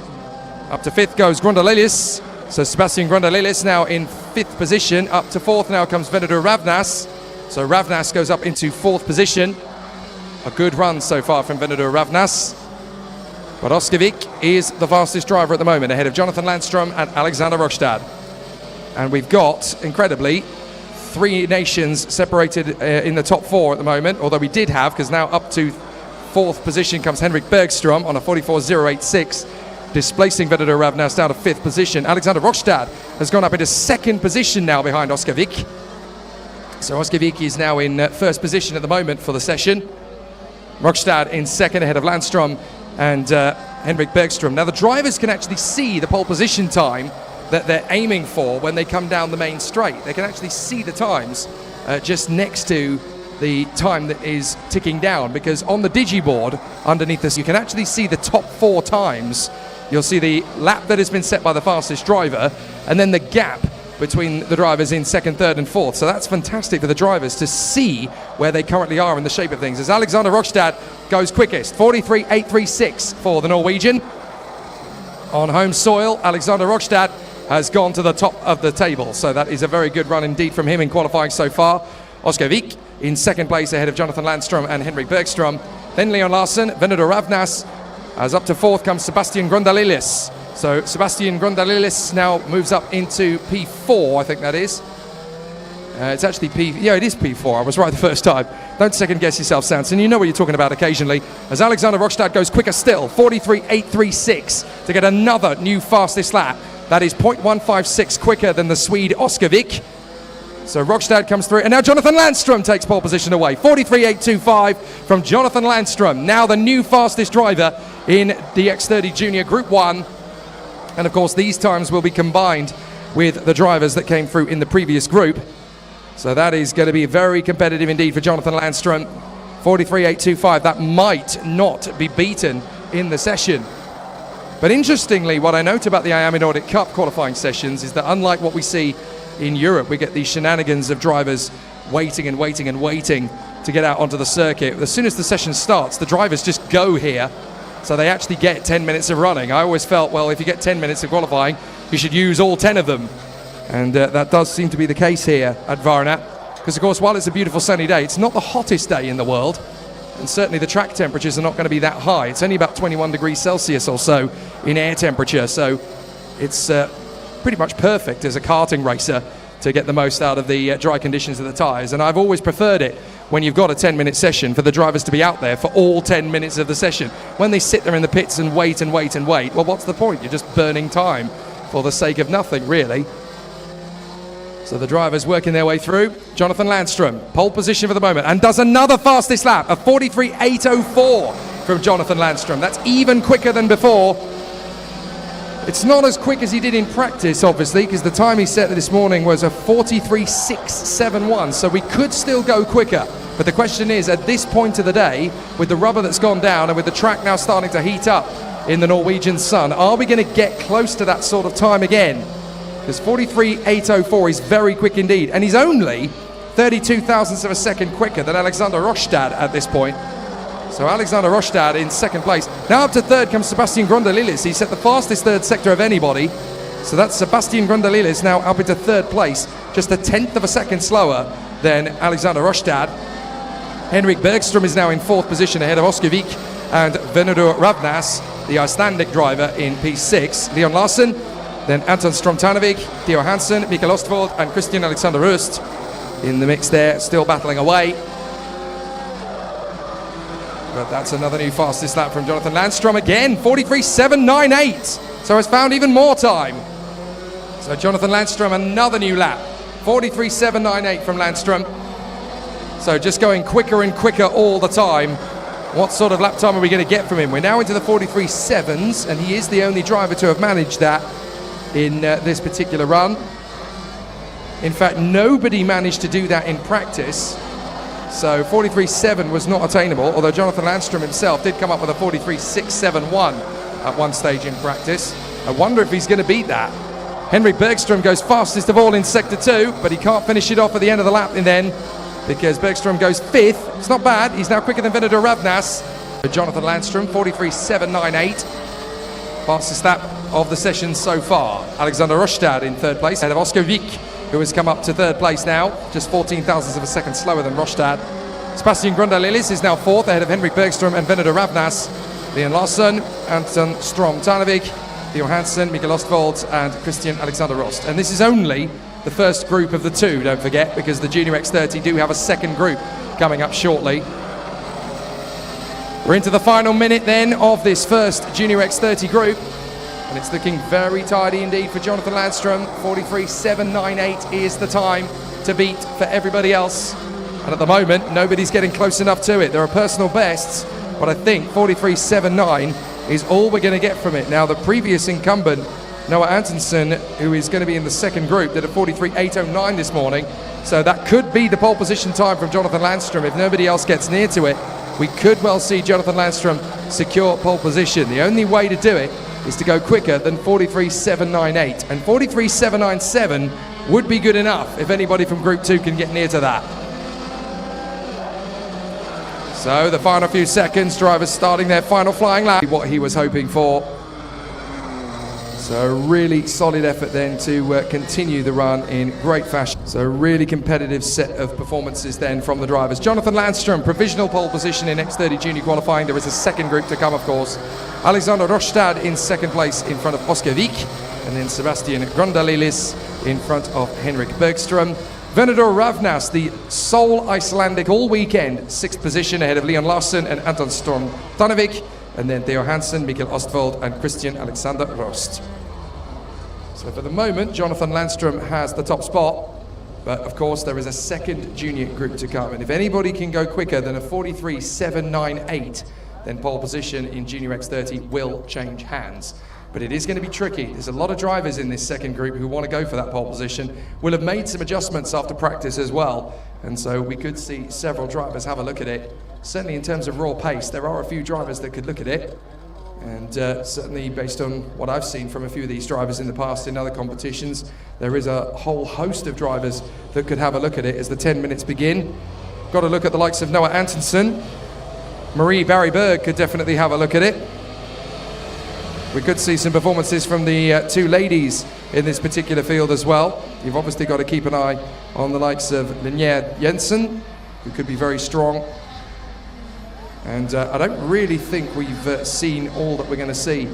Up to 5th goes Grundalilis. So Sebastian Grundalilis now in 5th position. Up to 4th now comes Venadur Ravnas. So Ravnas goes up into 4th position. A good run so far from Venadur Ravnas. But Oscar Wick is the fastest driver at the moment, ahead of Jonathan Landström and Alexander Rustad. And we've got, incredibly, 3 nations separated in the top 4 at the moment, although we did have, because now up to 4th position comes Henrik Bergström on a 44.086. Displacing Venadur Ravnas down to 5th position. Alexander Rustad has gone up into 2nd position now behind Oscar Wick. So Oscar Wick is now in 1st position at the moment for the session. Rustad in 2nd ahead of Landström and Henrik Bergström. Now the drivers can actually see the pole position time that they're aiming for when they come down the main straight. They can actually see the times just next to the time that is ticking down, because on the digiboard underneath this you can actually see the top 4 times. You'll see the lap that has been set by the fastest driver, and then the gap between the drivers in 2nd, 3rd and 4th. So that's fantastic for the drivers to see where they currently are in the shape of things. As Alexander Rustad goes quickest, 43.836 for the Norwegian. On home soil, Alexander Rustad has gone to the top of the table. So that is a very good run indeed from him in qualifying so far. Oscar Wick in 2nd place ahead of Jonathan Landström and Henrik Bergström. Then Leon Larsson, Venadur Ravnas. As up to 4th comes Sebastian Grundalilis. So Sebastian Grundalilis now moves up into P4, I think that is. It's actually it is P4. I was right the first time. Don't second guess yourself, Samson. You know what you're talking about occasionally. As Alexander Rustad goes quicker still, 43.836 to get another new fastest lap That is 0.156 quicker than the Swede Oskavik. So Rokstad comes through, and now Jonathan Landstrom takes pole position away. 43.825 from Jonathan Landstrom, now the new fastest driver in the X30 Junior Group 1. And of course, these times will be combined with the drivers that came through in the previous group. So that is going to be very competitive indeed for Jonathan Landstrom. 43.825, that might not be beaten in the session. But interestingly, what I note about the IAME Nordic Cup qualifying sessions is that unlike what we see in Europe, we get these shenanigans of drivers waiting and waiting and waiting to get out onto the circuit. As soon as the session starts, the drivers just go here, so they actually get 10 minutes of running. I always felt, well, if you get 10 minutes of qualifying, you should use all 10 of them. And that does seem to be the case here at Varna, because of course, while it's a beautiful sunny day, it's not the hottest day in the world, and certainly the track temperatures are not going to be that high. It's only about 21 degrees Celsius or so in air temperature, so it's pretty much perfect as a karting racer to get the most out of the dry conditions of the tyres. And I've always preferred it when you've got a 10-minute session for the drivers to be out there for all 10 minutes of the session. When they sit there in the pits and wait and wait and wait, well, what's the point? You're just burning time for the sake of nothing, really. So the drivers working their way through. Jonathan Landstrom, pole position for the moment, and does another fastest lap, a 43.804 from Jonathan Landstrom. That's even quicker than before. It's not as quick as he did in practice, obviously, because the time he set this morning was a 43.671, so we could still go quicker. But the question is, at this point of the day, with the rubber that's gone down and with the track now starting to heat up in the Norwegian sun, are we going to get close to that sort of time again? Because 43.804 is very quick indeed, and he's only 32 thousandths of a second quicker than Alexander Rokstad at this point. So Alexander Rokstad in second place. Now up to third comes Sebastian Grundalilis. He set the fastest third sector of anybody. So that's Sebastian Grundalilis now up into third place, just a tenth of a second slower than Alexander Rokstad. Henrik Bergström is now in fourth position ahead of Oskavik and Venedor Ravnas, the Icelandic driver in P6. Leon Larsen, then Anton Stromtanovic, Theo Hansen, Mikael Ostvold and Christian Alexander Rust in the mix there, still battling away. But that's another new fastest lap from Jonathan Landstrom again, 43.798. So has found even more time. So Jonathan Landstrom, another new lap, 43.798 from Landstrom. So just going quicker and quicker all the time. What sort of lap time are we going to get from him? We're now into the 43.7s, and he is the only driver to have managed that in this particular run. In fact, nobody managed to do that in practice. So 43.7 was not attainable, although Jonathan Landstrom himself did come up with a 43.671 at one stage in practice. I wonder if he's going to beat that. Henrik Bergström goes fastest of all in Sector 2, but he can't finish it off at the end of the lap and then, because Bergström goes fifth. It's not bad, he's now quicker than Venedor Ravnas. Jonathan Landstrom, 43.798. Fastest lap of the session so far. Alexander Rokstad in third place, ahead of Oskavik, who has come up to third place now, just 14 thousandths of a second slower than Rokstad. Sebastian Grundalilis is now fourth, ahead of Henrik Bergström and Venedor Ravnas. Leon Larsen, Anton Stromtanovic, Theo Hansen, Mikael Ostvold and Christian Alexander Rust. And this is only the first group of the two, don't forget, because the Junior X30 do have a second group coming up shortly. We're into the final minute then of this first Junior X30 group. And it's looking very tidy indeed for Jonathan Landstrom. 43.798 is the time to beat for everybody else. And at the moment, nobody's getting close enough to it. There are personal bests, but I think 43.79 is all we're going to get from it. Now, the previous incumbent, Noah Antonsen, who is going to be in the second group, did a 43.809 this morning. So that could be the pole position time from Jonathan Landstrom. If nobody else gets near to it, we could well see Jonathan Landstrom secure pole position. The only way to do it is to go quicker than 43.798, and 43.797 would be good enough if anybody from Group 2 can get near to that. So the final few seconds, drivers starting their final flying lap, what he was hoping for. So really solid effort then to continue the run in great fashion. So really competitive set of performances then from the drivers. Jonathan Landstrom, provisional pole position in X30 Junior qualifying. There is a second group to come, of course. Alexander Rokstad in second place in front of Oskavik, and then Sebastian Grundalilis in front of Henrik Bergström. Venedor Ravnas, the sole Icelandic all weekend, sixth position ahead of Leon Larsen and Anton Stromtanovic, and then Theo Hansen, Mikael Ostvold and Christian Alexander Rust. So So for the moment, Jonathan Landstrom has the top spot. But of course, there is a second junior group to come. And if anybody can go quicker than a 43.798, then pole position in Junior X30 will change hands. But it is going to be tricky. There's a lot of drivers in this second group who want to go for that pole position. We'll have made some adjustments after practice as well. And so we could see several drivers have a look at it. Certainly in terms of raw pace, there are a few drivers that could look at it. And certainly based on what I've seen from a few of these drivers in the past in other competitions, there is a whole host of drivers that could have a look at it as the 10 minutes begin. Got to look at the likes of Noah Antonsen. Marie Barry-Berg could definitely have a look at it. We could see some performances from the two ladies in this particular field as well. You've obviously got to keep an eye on the likes of Linnea Jensen, who could be very strong. And I don't really think we've seen all that we're going to see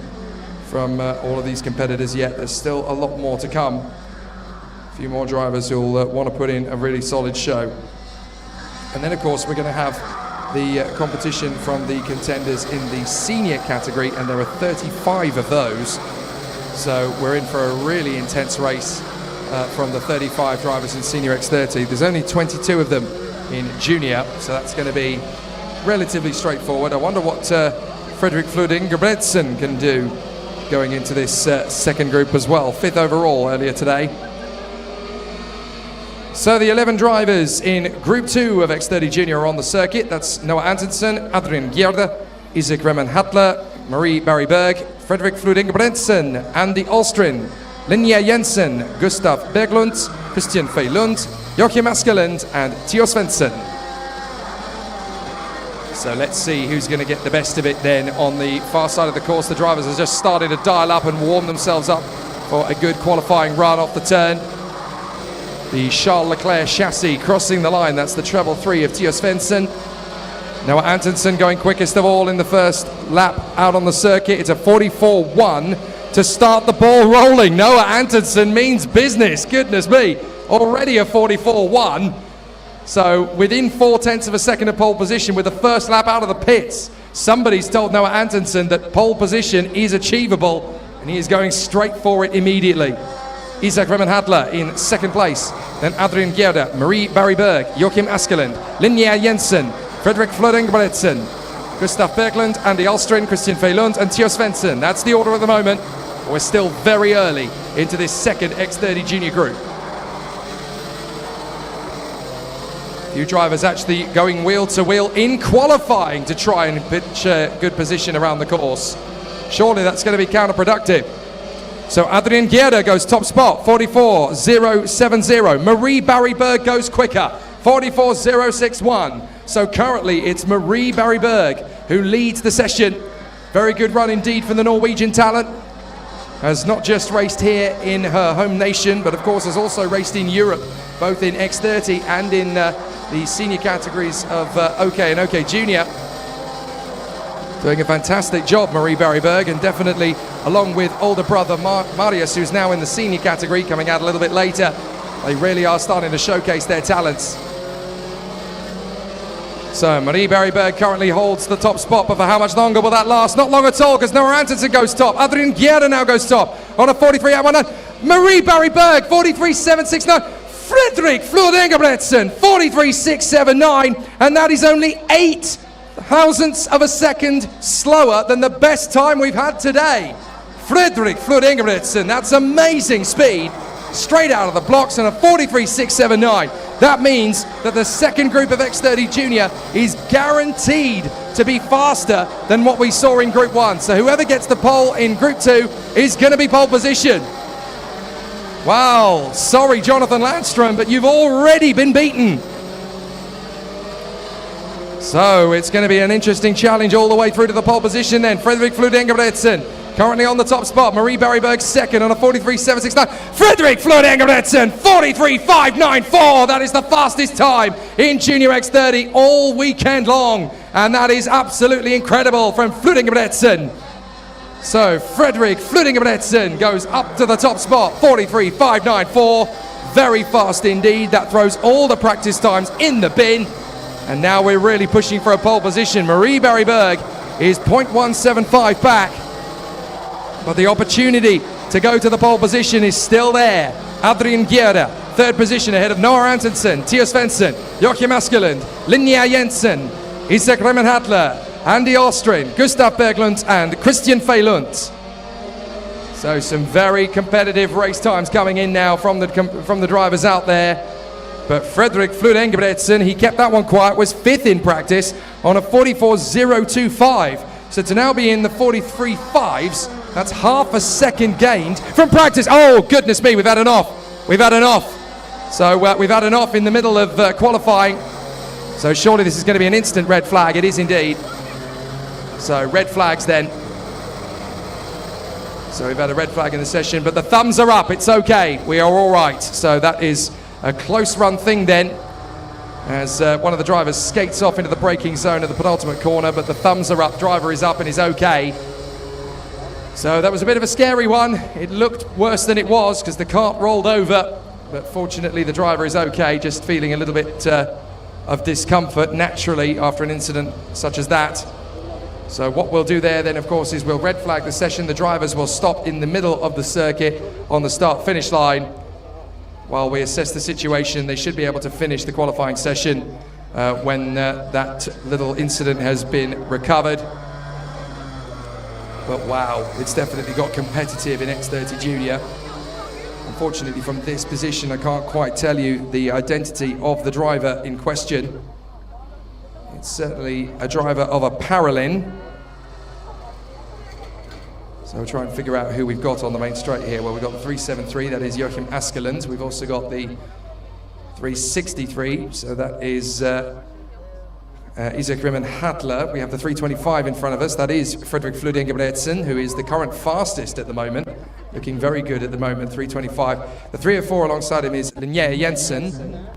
from all of these competitors yet. There's still a lot more to come. A few more drivers who'll want to put in a really solid show. And then, of course, we're going to have the competition from the contenders in the senior category, and there are 35 of those. So we're in for a really intense race from the 35 drivers in Senior X30. There's only 22 of them in Junior, so that's going to be relatively straightforward. I wonder what Fredrik Flud Ingebretsen can do going into this second group as well. 5th overall earlier today. So the 11 drivers in Group 2 of X30 Junior are on the circuit. That's Noah Antonsen, Adrian Gjerde, Isaac Remen-Hattler, Marie Barry-Berg, Fredrik Flud Ingebretsen, Andy Alström, Linnea Jensen, Gustav Berglund, Christian Feilund, Joachim Askeland and Theo Svensson. So let's see who's going to get the best of it then on the far side of the course. The drivers have just started to dial up and warm themselves up for a good qualifying run off the turn. The Charles Leclerc chassis crossing the line. That's the treble 3 of Theo Svensson. Noah Antonsen going quickest of all in the first lap out on the circuit. It's a 44.1 to start the ball rolling. Noah Antonsen means business. Goodness me. Already a 44.1. So within 0.4 of a second of pole position with the first lap out of the pits. Somebody's told Noah Antonsen that pole position is achievable, and he is going straight for it immediately. Isaac Remen-Hattler in second place. Then Adrian Gjerde, Marie Barry-Berg, Joachim Askeland, Linnea Jensen, Fredrik Flud Ingebretsen, Gustav Berglund, Andy Alström, Christian Feilund and Theo Svensson. That's the order at the moment. We're still very early into this second X30 Junior group. A few drivers actually going wheel to wheel in qualifying to try and pitch a good position around the course. Surely that's going to be counterproductive. So Adrian Gjerde goes top spot, 44.070. Marie Barry-Berg goes quicker, 44.061. So currently it's Marie Barry-Berg who leads the session. Very good run indeed from the Norwegian talent. Has not just raced here in her home nation, but of course has also raced in Europe, both in X30 and in the senior categories of OK and OK Junior. Doing a fantastic job, Marie Barry-Berg, and definitely along with older brother Marius, who's now in the senior category, coming out a little bit later. They really are starting to showcase their talents. So Marie Barry-Berg currently holds the top spot, but for how much longer will that last? Not long at all, because Noah Antonsen goes top. Adrian Gjerde now goes top on a 43.819. Marie Barry-Berg, 43.769. Fredrik Flud Ingebretsen, 43.679, and that is only 8 thousandths of a second slower than the best time we've had today. Fredrik Flud Ingebretsen, that's amazing speed, straight out of the blocks, and a 43.679. That means that the second group of X30 Junior is guaranteed to be faster than what we saw in Group 1. So whoever gets the pole in Group 2 is going to be pole position. Wow, sorry Jonathan Landstrom, but you've already been beaten. So it's going to be an interesting challenge all the way through to the pole position then. Fredrik Flud Ingebretsen currently on the top spot. Marie Barry-Berg second on a 43.769. Fredrik Flud Ingebretsen, 43.594. That is the fastest time in Junior X30 all weekend long. And that is absolutely incredible from Flud Ingebretsen. So Fredrik Flud Ingebretsen goes up to the top spot, 43.594. Very fast indeed. That throws all the practice times in the bin. And now we're really pushing for a pole position. Marie Barry-Berg is 0.175 back. But the opportunity to go to the pole position is still there. Adrian Gjerde, third position ahead of Noah Antonsen, Theo Svensson, Joachim Askelund, Linnea Jensen, Isak Remenhadler, Andy Ostrin, Gustav Berglund and Christian Feilund. So some very competitive race times coming in now from the drivers out there. But Fredrik Flud Engebretsen, he kept that one quiet, was fifth in practice on a 44.025. So to now be in the 43.5s, that's half a second gained from practice. Oh, goodness me, we've had an off. We've had an off. So we've had an off in the middle of qualifying. So surely this is going to be an instant red flag. It is indeed. So red flags then. So we've had a red flag in the session, but the thumbs are up. It's okay. We are all right. So that is a close run thing then, as one of the drivers skates off into the braking zone at the penultimate corner, but the thumbs are up. Driver is up and is okay. So that was a bit of a scary one. It looked worse than it was because the cart rolled over, but fortunately the driver is okay, just feeling a little bit of discomfort naturally after an incident such as that. So what we'll do there then, of course, is we'll red flag the session. The drivers will stop in the middle of the circuit on the start-finish line while we assess the situation. They should be able to finish the qualifying session when that little incident has been recovered. But wow, it's definitely got competitive in X30 Junior. Unfortunately, from this position, I can't quite tell you the identity of the driver in question. It's certainly a driver of a Paralin. So we'll try and figure out who we've got on the main straight here. Well, we've got the 373, that is Joachim Askelund. We've also got the 363, so that is Isak Remenhadler. We have the 325 in front of us. That is Fredrik Flud Engebretsen, who is the current fastest at the moment. Looking very good at the moment, 325. The 304 alongside him is Linnea Jensen.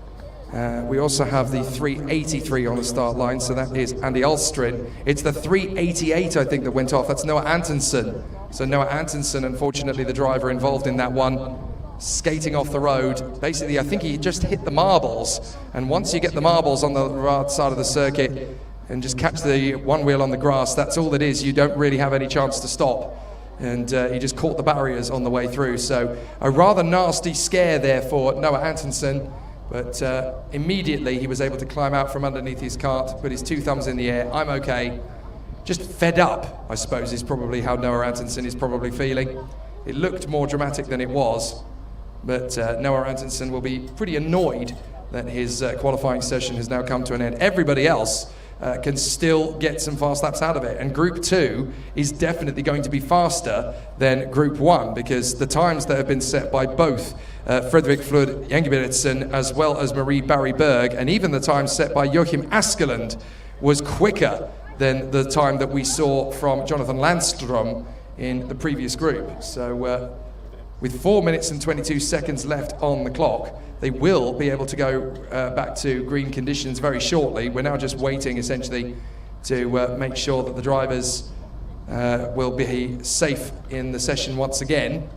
We also have the 383 on the start line, so that is Andy Alstrin. It's the 388, I think, that went off. That's Noah Antonsen. So Noah Antonsen, unfortunately, the driver involved in that one, skating off the road. Basically, I think he just hit the marbles, and once you get the marbles on the right side of the circuit and just catch the one wheel on the grass, that's all it is. You don't really have any chance to stop. And he just caught the barriers on the way through. So a rather nasty scare there for Noah Antonsen. But immediately he was able to climb out from underneath his cart, put his two thumbs in the air. I'm okay. Just fed up, I suppose, is probably how Noah Antonsen is probably feeling. It looked more dramatic than it was, but Noah Antonsen will be pretty annoyed that his qualifying session has now come to an end. Everybody else can still get some fast laps out of it, and Group 2 is definitely going to be faster than Group 1, because the times that have been set by both Fredrik Flud Engebretsen as well as Marie Barry Berg, and even the time set by Joachim Askelund, was quicker than the time that we saw from Jonathan Landstrom in the previous group. So with 4 minutes and 22 seconds left on the clock, they will be able to go back to green conditions very shortly. We're now just waiting essentially to make sure that the drivers will be safe in the session once again,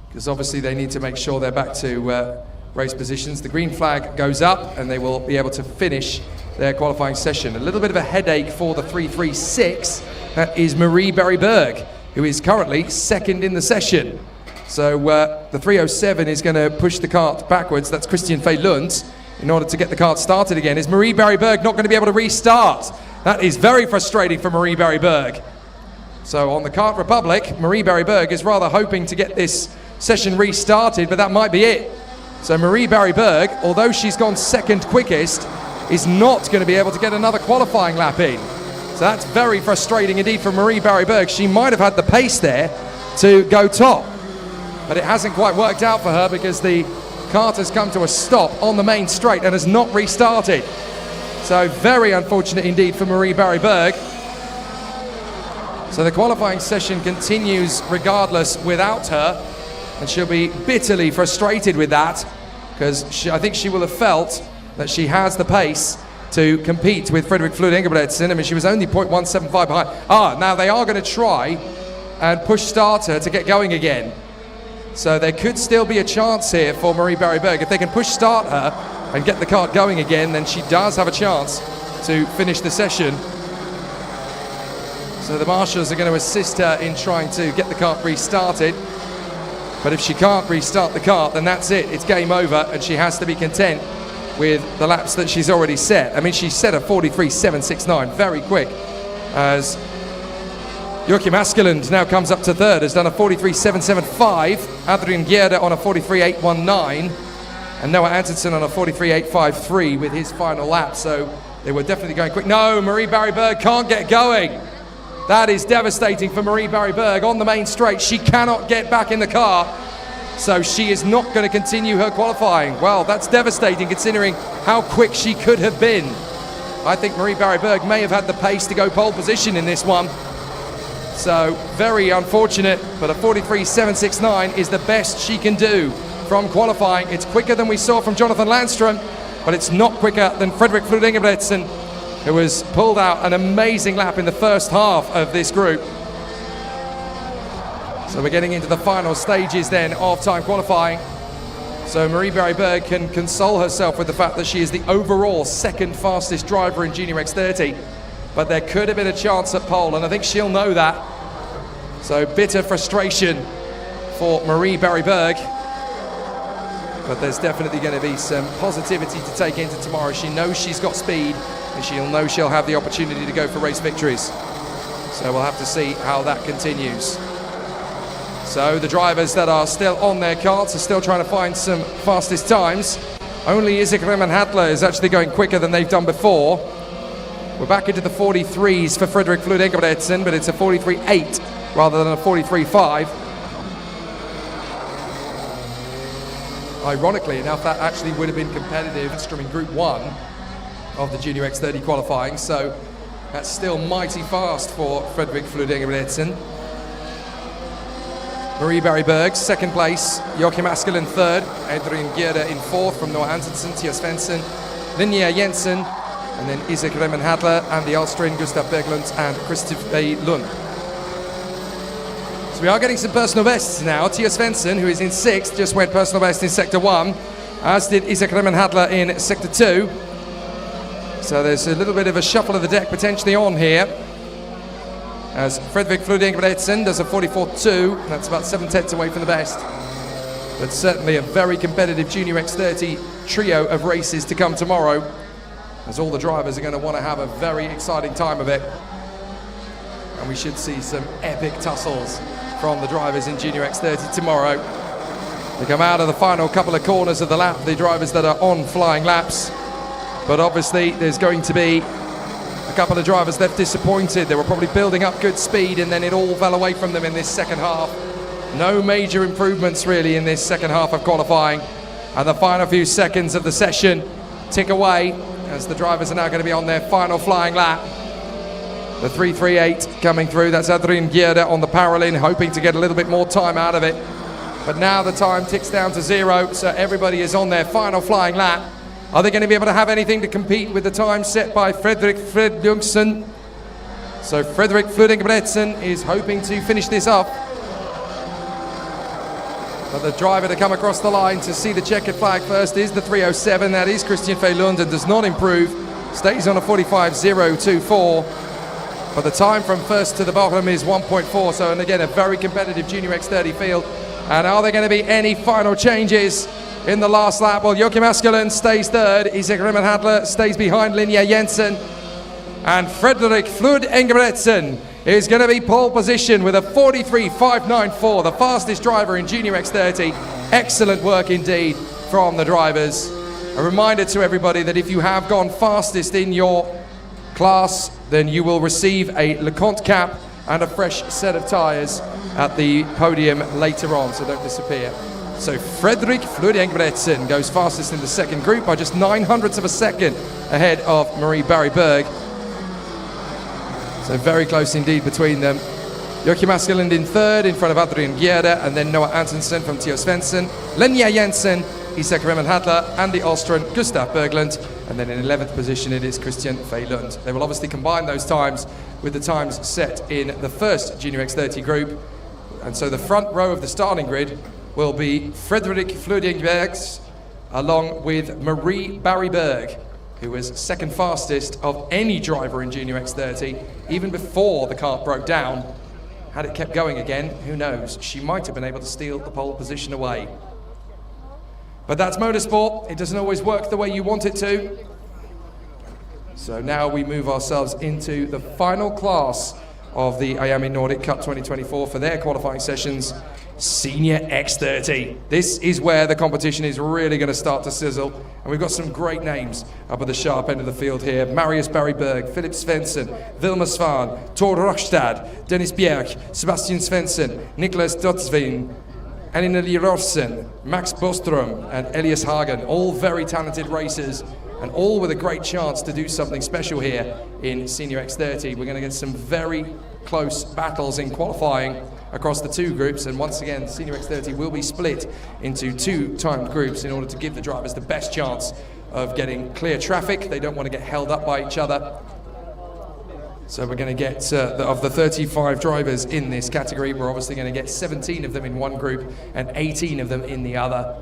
because obviously they need to make sure they're back to race positions. The green flag goes up and they will be able to finish their qualifying session. A little bit of a headache for the 336. That is Marie Barry Berg, who is currently second in the session. So the 307 is going to push the cart backwards. That's Christian Feilund. In order to get the cart started again, is Marie Barry Berg not going to be able to restart? That is very frustrating for Marie Barry Berg. So on the Kart Republic, Marie Barry Berg is rather hoping to get this session restarted, but that might be it. So Marie Barry Berg, although she's gone second quickest, is not going to be able to get another qualifying lap in. So that's very frustrating indeed for Marie Barry Berg. She might have had the pace there to go top, but it hasn't quite worked out for her because the cart has come to a stop on the main straight and has not restarted. So very unfortunate indeed for Marie Barry Berg. So the qualifying session continues regardless without her, and she'll be bitterly frustrated with that, because I think she will have felt that she has the pace to compete with Fredrik Flud Engebretsen. I mean, she was only 0.175 behind. Now they are going to try and push start her to get going again. So there could still be a chance here for Marie Barry Berg. If they can push start her and get the cart going again, then she does have a chance to finish the session. So So the marshals are going to assist her in trying to get the kart restarted. But if she can't restart the kart, then that's it. It's game over, and she has to be content with the laps that she's already set. I mean, she set a 43.769, very quick, as Joachim Askeland now comes up to third, has done a 43.775, Adrian Gjerda on a 43.819, and Noah Antonsen on a 43.853 with his final lap. So they were definitely going quick. No, Marie Barry-Berg can't get going. That is devastating for Marie Barry-Berg on the main straight. She cannot get back in the car, so she is not going to continue her qualifying. Well, that's devastating considering how quick she could have been. I think Marie Barry-Berg may have had the pace to go pole position in this one. So very unfortunate, but a 43.769 is the best she can do from qualifying. It's quicker than we saw from Jonathan Landstrom, but it's not quicker than Fredrik Flud Ingebretsen, who has pulled out an amazing lap in the first half of this group. So we're getting into the final stages then of time qualifying. So Marie Barry-Berg can console herself with the fact that she is the overall second fastest driver in Junior X30, but there could have been a chance at pole, and I think she'll know that. So bitter frustration for Marie Barry-Berg, but there's definitely going to be some positivity to take into tomorrow. She knows she's got speed, and she'll know she'll have the opportunity to go for race victories. So we'll have to see how that continues. So the drivers that are still on their karts are still trying to find some fastest times. Only Isaac Remen-Hadler is actually going quicker than they've done before. We're back into the 43s for Fredrik Flud Ingebretsen, but it's a 43.8 rather than a 43.5. Ironically enough, that actually would have been competitive in Group 1 of the Junior X30 qualifying, so that's still mighty fast for Fredrik Flud Ingebretsen. Marie Barry-Berg, second place. Joachim Askeland, third. Adrian Gjerda in fourth from Noah Antonsen, Tia Svensson, Linnea Jensen, and then Isaac Remen-Hadler, Andy Alstrin, Gustav Berglund, and Christopher Lund. So we are getting some personal bests now. Tia Svensson, who is in sixth, just went personal best in Sector 1, as did Isaac Remen-Hadler in Sector 2. So there's a little bit of a shuffle of the deck potentially on here, as Fredrik Flud Ingebretsen does a 44.2. That's about 7/10 away from the best. But certainly a very competitive Junior X30 trio of races to come tomorrow, as all the drivers are going to want to have a very exciting time of it. And we should see some epic tussles from the drivers in Junior X30 tomorrow. They come out of the final couple of corners of the lap, the drivers that are on flying laps. But obviously there's going to be a couple of drivers left disappointed. They were probably building up good speed, and then it all fell away from them in this second half. No major improvements really in this second half of qualifying. And the final few seconds of the session tick away as the drivers are now going to be on their final flying lap. The 3.38 coming through. That's Adrian Gjerda on the parallel, hoping to get a little bit more time out of it. But now the time ticks down to 0, so everybody is on their final flying lap. Are they going to be able to have anything to compete with the time set by Fredrik Flud Ingebretsen? So Fredrik Flud Ingebretsen is hoping to finish this up. But the driver to come across the line to see the checkered flag first is the 3.07. That is Christian Feilund, and does not improve. Stays on a 45.024. But the time from first to the bottom is 1.4. So, and again, a very competitive Junior X30 field. And are there going to be any final changes in the last lap? Well, Joachim Askeland stays third. Isaac Remen-Hadler stays behind Linnea Jensen. And Fredrik Flud Ingebretsen is going to be pole position with a 43.594, the fastest driver in Junior X30. Excellent work indeed from the drivers. A reminder to everybody that if you have gone fastest in your class, then you will receive a LeConte cap and a fresh set of tyres at the podium later on, so don't disappear. So Fredrik Flud Ingebretsen goes fastest in the second group by just 0.09 of a second ahead of Marie Barry-Berg. So very close indeed between them. Joachim Askeland in third in front of Adrian Gjerda, and then Noah Antonsen from Tia Svensson, Linnea Jensen, Isaac Remen-Hadler, Andy Alstrin, Gustav Berglund, and then in 11th position it is Christian Feilund. They will obviously combine those times with the times set in the first Junior X30 group, and so the front row of the starting grid will be Fredrik Flud Ingebretsen along with Marie Barry-Berg, who was second fastest of any driver in Junior X30, even before the kart broke down. Had it kept going again, who knows? She might have been able to steal the pole position away. But that's motorsport. It doesn't always work the way you want it to. So now we move ourselves into the final class of the IAME Nordic Cup 2024 for their qualifying sessions, Senior X30. This is where the competition is really going to start to sizzle, and we've got some great names up at the sharp end of the field here. Marius Berg, Philip Svensson, Vilma Svan, Tord Rockstad, Dennis Bjerg, Sebastian Svensson, Niklas Dotsvin, Elina Lirorsen, Max Bostrom and Elias Hagen, all very talented racers and all with a great chance to do something special here in Senior X30. We're going to get some very close battles in qualifying across the two groups, and once again Senior X30 will be split into two timed groups in order to give the drivers the best chance of getting clear traffic. They don't want to get held up by each other. So we're going to get, of the 35 drivers in this category, we're obviously going to get 17 of them in one group and 18 of them in the other.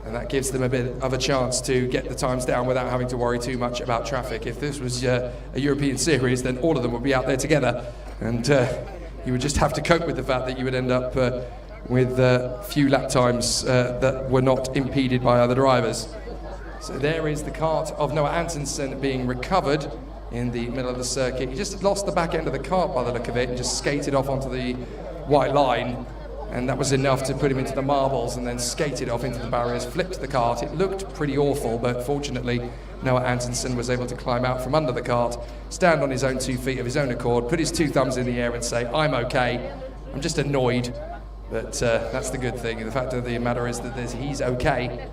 And that gives them a bit of a chance to get the times down without having to worry too much about traffic. If this was a European series, then all of them would be out there together. And you would just have to cope with the fact that you would end up with few lap times that were not impeded by other drivers. So there is the kart of Noah Antonsen being recovered in the middle of the circuit. He just lost the back end of the kart by the look of it and just skated off onto the white line, and that was enough to put him into the marbles, and then skated off into the barriers, flipped the kart. It looked pretty awful, but fortunately Noah Antonsen was able to climb out from under the kart, stand on his own 2 feet of his own accord, put his 2 thumbs in the air and say, "I'm okay, I'm just annoyed." But that's the good thing. The fact of the matter is that he's okay.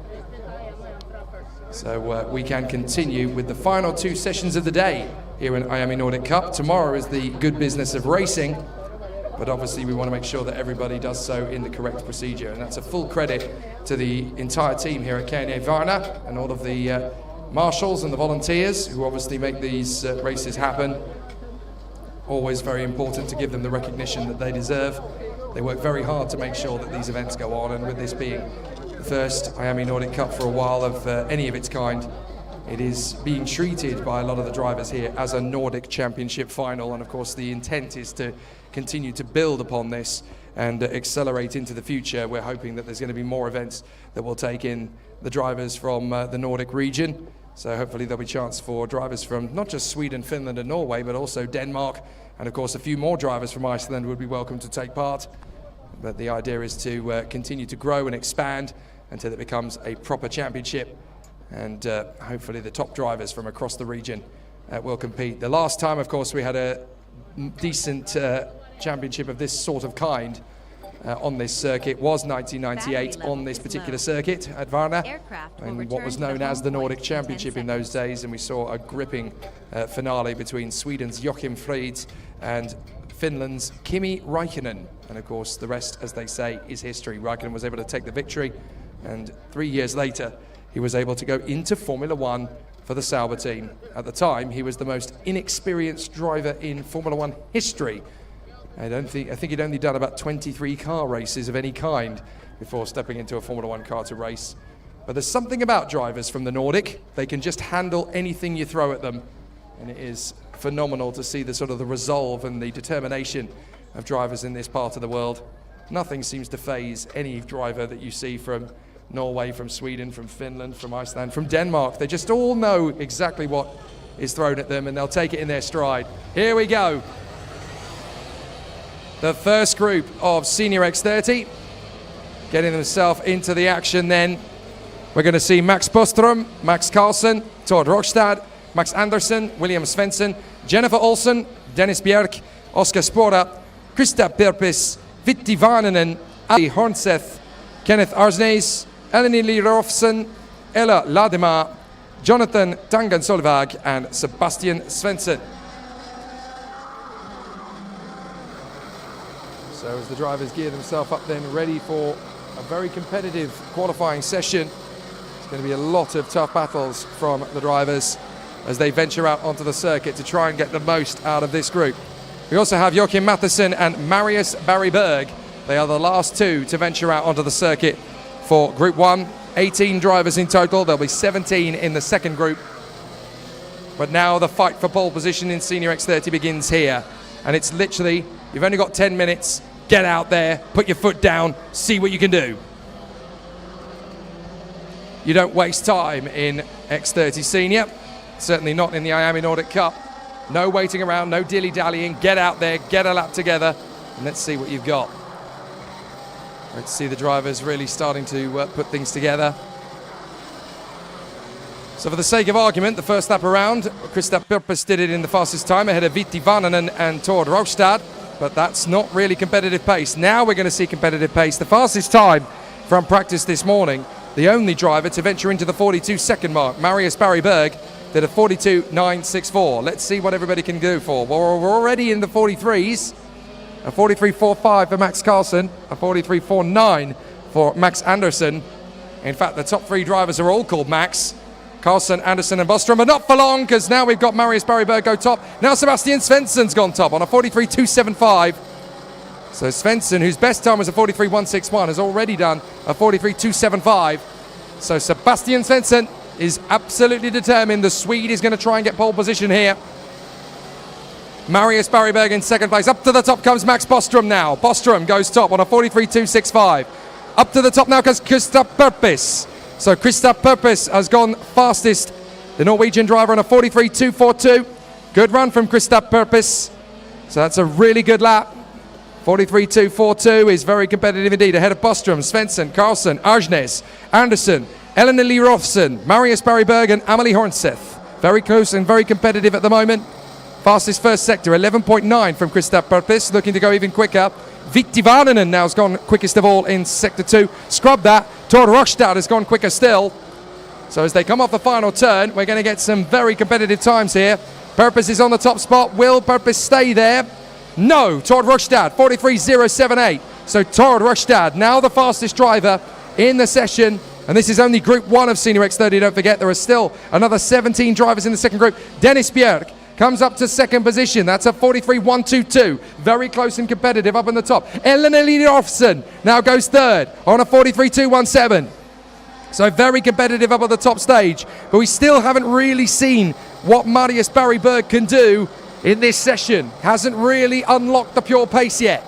So we can continue with the final 2 sessions of the day here in IAME Nordic Cup. Tomorrow is the good business of racing, but obviously we want to make sure that everybody does so in the correct procedure, and that's a full credit to the entire team here at Cadet Varna and all of the marshals and the volunteers who obviously make these races happen. Always very important to give them the recognition that they deserve. They work very hard to make sure that these events go on, and with this being the first IAME Nordic Cup for a while of any of its kind, it is being treated by a lot of the drivers here as a Nordic Championship final, and of course the intent is to continue to build upon this and accelerate into the future. We're hoping that there's going to be more events that will take in the drivers from the Nordic region, so hopefully there'll be a chance for drivers from not just Sweden, Finland and Norway, but also Denmark, and of course a few more drivers from Iceland would be welcome to take part. But the idea is to continue to grow and expand until it becomes a proper championship, and hopefully the top drivers from across the region will compete. The last time, of course, we had a decent championship of this sort of kind on this circuit was 1998 on this particular circuit at Varna, and what was known as the Nordic Championship in those days, and we saw a gripping finale between Sweden's Joachim Frieds and Finland's Kimi Räikkönen, and of course the rest, as they say, is history. Räikkönen was able to take the victory, and 3 years later he was able to go into Formula One for the Sauber team. At the time he was the most inexperienced driver in Formula One history. I think he'd only done about 23 car races of any kind before stepping into a Formula One car to race. But there's something about drivers from the Nordic. They can just handle anything you throw at them, and it is phenomenal to see the sort of the resolve and the determination of drivers in this part of the world. Nothing seems to faze any driver that you see from Norway, from Sweden, from Finland, from Iceland, from Denmark. They just all know exactly what is thrown at them, and they'll take it in their stride. Here we go. The first group of Senior X30 getting themselves into the action then. We're going to see Max Bostrom, Max Carlsen, Tord Rockstad, Max Andersen, William Svensson, Jennifer Olsen, Dennis Bjerg, Oskar Spora, Krista Perpis, Vitti Vaananen, Ali Hornseth, Kenneth Arsnes, Eleni Lirofsen, Ella Ladema, Jonathan Tangan-Solvag and Sebastian Svensson. So as the drivers gear themselves up then, ready for a very competitive qualifying session. It's going to be a lot of tough battles from the drivers as they venture out onto the circuit to try and get the most out of this group. We also have Joachim Matheson and Marius Berg. They are the last two to venture out onto the circuit for Group 1. 18 drivers in total. There'll be 17 in the second group. But now the fight for pole position in Senior X30 begins here. And it's literally, you've only got 10 minutes, get out there, put your foot down, see what you can do. You don't waste time in X30 Senior, certainly not in the IAME Nordic Cup. No waiting around, no dilly-dallying, get out there, get a lap together, and let's see what you've got. Let's see the drivers really starting to put things together. So for the sake of argument, the first lap around, Kristaps Purpes did it in the fastest time ahead of Vitti Vannanen and Tord Rostad, but that's not really competitive pace. Now we're going to see competitive pace. The fastest time from practice this morning, the only driver to venture into the 42-second mark, Marius Barryberg, did a 42.964. Let's see what everybody can do for. Well, we're already in the 43s. A 43.45 for Max Carlsen, a 43.49 for Max Andersen. In fact, the top three drivers are all called Max. Carlsen, Andersen and Bostrom, but not for long, because now we've got Marius Barryberg go top. Now Sebastian Svensson's gone top on a 43.275. So Svensson, whose best time was a 43.161, has already done a 43.275. So Sebastian Svensson is absolutely determined. The Swede is going to try and get pole position here. Marius Barryberg in second place. Up to the top comes Max Bostrom now. Bostrom goes top on a 43.265. Up to the top now comes Kristaps Purpes. So Kristaps Purpes has gone fastest, the Norwegian driver, on a 43.242. Good run from Kristaps Purpes. So that's a really good lap. 43.242 is very competitive indeed. Ahead of Bostrom, Svensson, Carlsen, Arsnes, Andersen, Elena Lee Rolfsen, Marius Barryberg and Amelie Hornseth. Very close and very competitive at the moment. Fastest first sector, 11.9 from Kristaps Purpes, looking to go even quicker. Vitti Vannanen now has gone quickest of all in sector 2. Scrub that. Tord Rostad has gone quicker still. So as they come off the final turn, we're going to get some very competitive times here. Purpes is on the top spot. Will Purpes stay there? No. Tord Rostad, 43.078. So Tord Rostad, now the fastest driver in the session. And this is only Group 1 of Senior X30. Don't forget, there are still another 17 drivers in the second group. Dennis Bjerg comes up to second position. That's a 43.122. Very close and competitive up in the top. Elena Lidorfsen now goes third on a 43.217. So very competitive up at the top stage. But we still haven't really seen what Marius Barryberg can do in this session. Hasn't really unlocked the pure pace yet.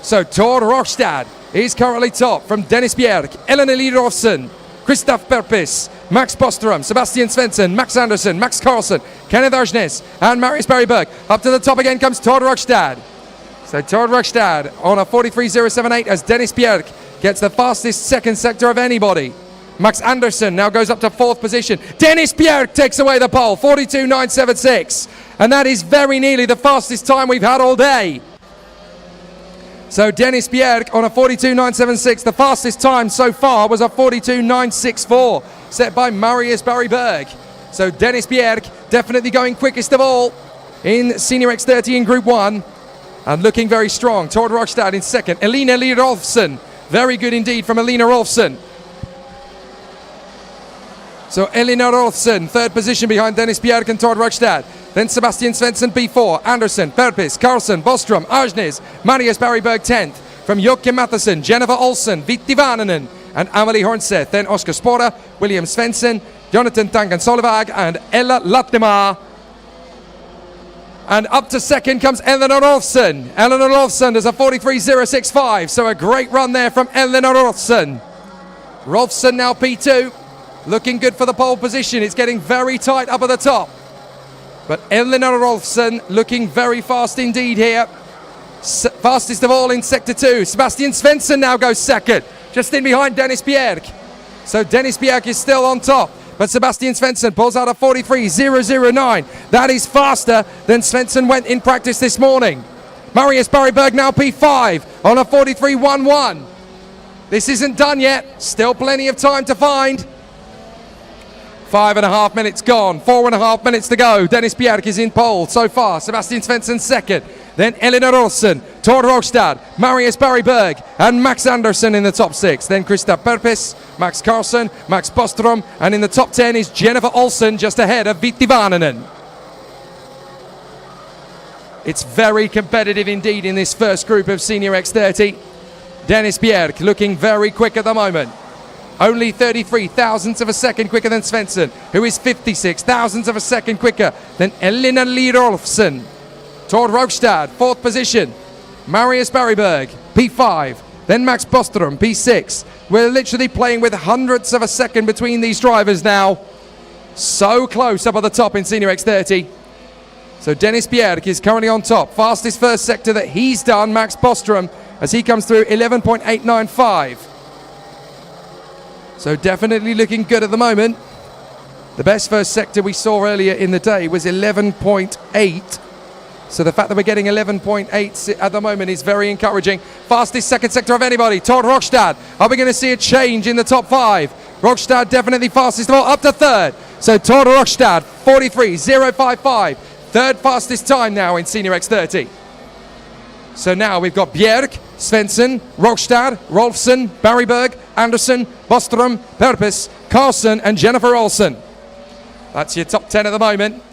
So Tord Rostad is currently top from Dennis Bjerg, Elena Lidorfsen, Kristaps Purpes, Max Bostrom, Sebastian Svensson, Max Andersen, Max Carlsen, Kenneth Arsnes and Marius Barryberg. Up to the top again comes Tord Rostad. So Tord Rostad on a 43.078 as Dennis Bjerg gets the fastest second sector of anybody. Max Andersen now goes up to fourth position. Dennis Bjerg takes away the pole, 42.976. And that is very nearly the fastest time we've had all day. So Dennis Bjerg on a 42.976. The fastest time so far was a 42.964 set by Marius Barryberg. So Dennis Bjerg definitely going quickest of all in Senior X30 in Group 1 and looking very strong. Tord Rostad in second. Elina Lee Rolfsen, very good indeed from Elina Rolfsen. So Elina Rolfsen, third position behind Dennis Bjerg and Tord Rostad. Then Sebastian Svensson P4, Andersen, Purpes, Carlsen, Bostrom, Arsnes, Marius Barryberg 10th. From Joachim Matheson, Jennifer Olsen, Vitti Vannanen and Amelie Hornseth. Then Oscar Spora, William Svensson, Jonathan Tangan Solvag and Ella Lattemar. And up to second comes Eleanor Rolfsen. Eleanor Rolfsen does a 43.065, so a great run there from Eleanor Rolfsen. Rolfsen now P2, looking good for the pole position. It's getting very tight up at the top. But Eleanor Rolfsen looking very fast indeed here. Fastest of all in sector 2. Sebastian Svensson now goes second, just in behind Dennis Bjerg. So Dennis Bjerg is still on top. But Sebastian Svensson pulls out a 43.009. That is faster than Svensson went in practice this morning. Marius Barryberg now P5 on a 43.11. This isn't done yet. Still plenty of time to find. 5.5 minutes gone. 4.5 minutes to go. Dennis Bjerg is in pole so far. Sebastian Svensson second. Then Elina Rolfsen, Tord Rostad, Marius Barryberg and Max Andersen in the top 6. Then Kristaps Purpes, Max Carlsen, Max Bostrom, and in the top 10 is Jennifer Olsen just ahead of Vitti Vannanen. It's very competitive indeed in this first group of Senior X30. Dennis Bjerg looking very quick at the moment. only 33 thousandths of a second quicker than Svensson, who is 56 thousandths of a second quicker than Elina Lidolfsson. Tord Rogstad, 4th position. Marius Barryberg, P5. Then Max Bostrom, P6. We're literally playing with hundredths of a second between these drivers now. So close up at the top in Senior X30. So Dennis Bjerg is currently on top. Fastest first sector that he's done, Max Bostrom, as he comes through 11.895. So definitely looking good at the moment. The best first sector we saw earlier in the day was 11.8. So the fact that we're getting 11.8 at the moment is very encouraging. Fastest second sector of anybody, Tord Rogstad. Are we going to see a change in the top 5? Rogstad definitely fastest of all, up to 3rd. So Tord Rogstad, 43.055. 3rd fastest time now in Senior X30. So now we've got Bjerg, Svensson, Rogstad, Rolfsson, Barryberg, Andersson, Bostrom, Perpes, Carlson and Jennifer Olsen. That's your top 10 at the moment.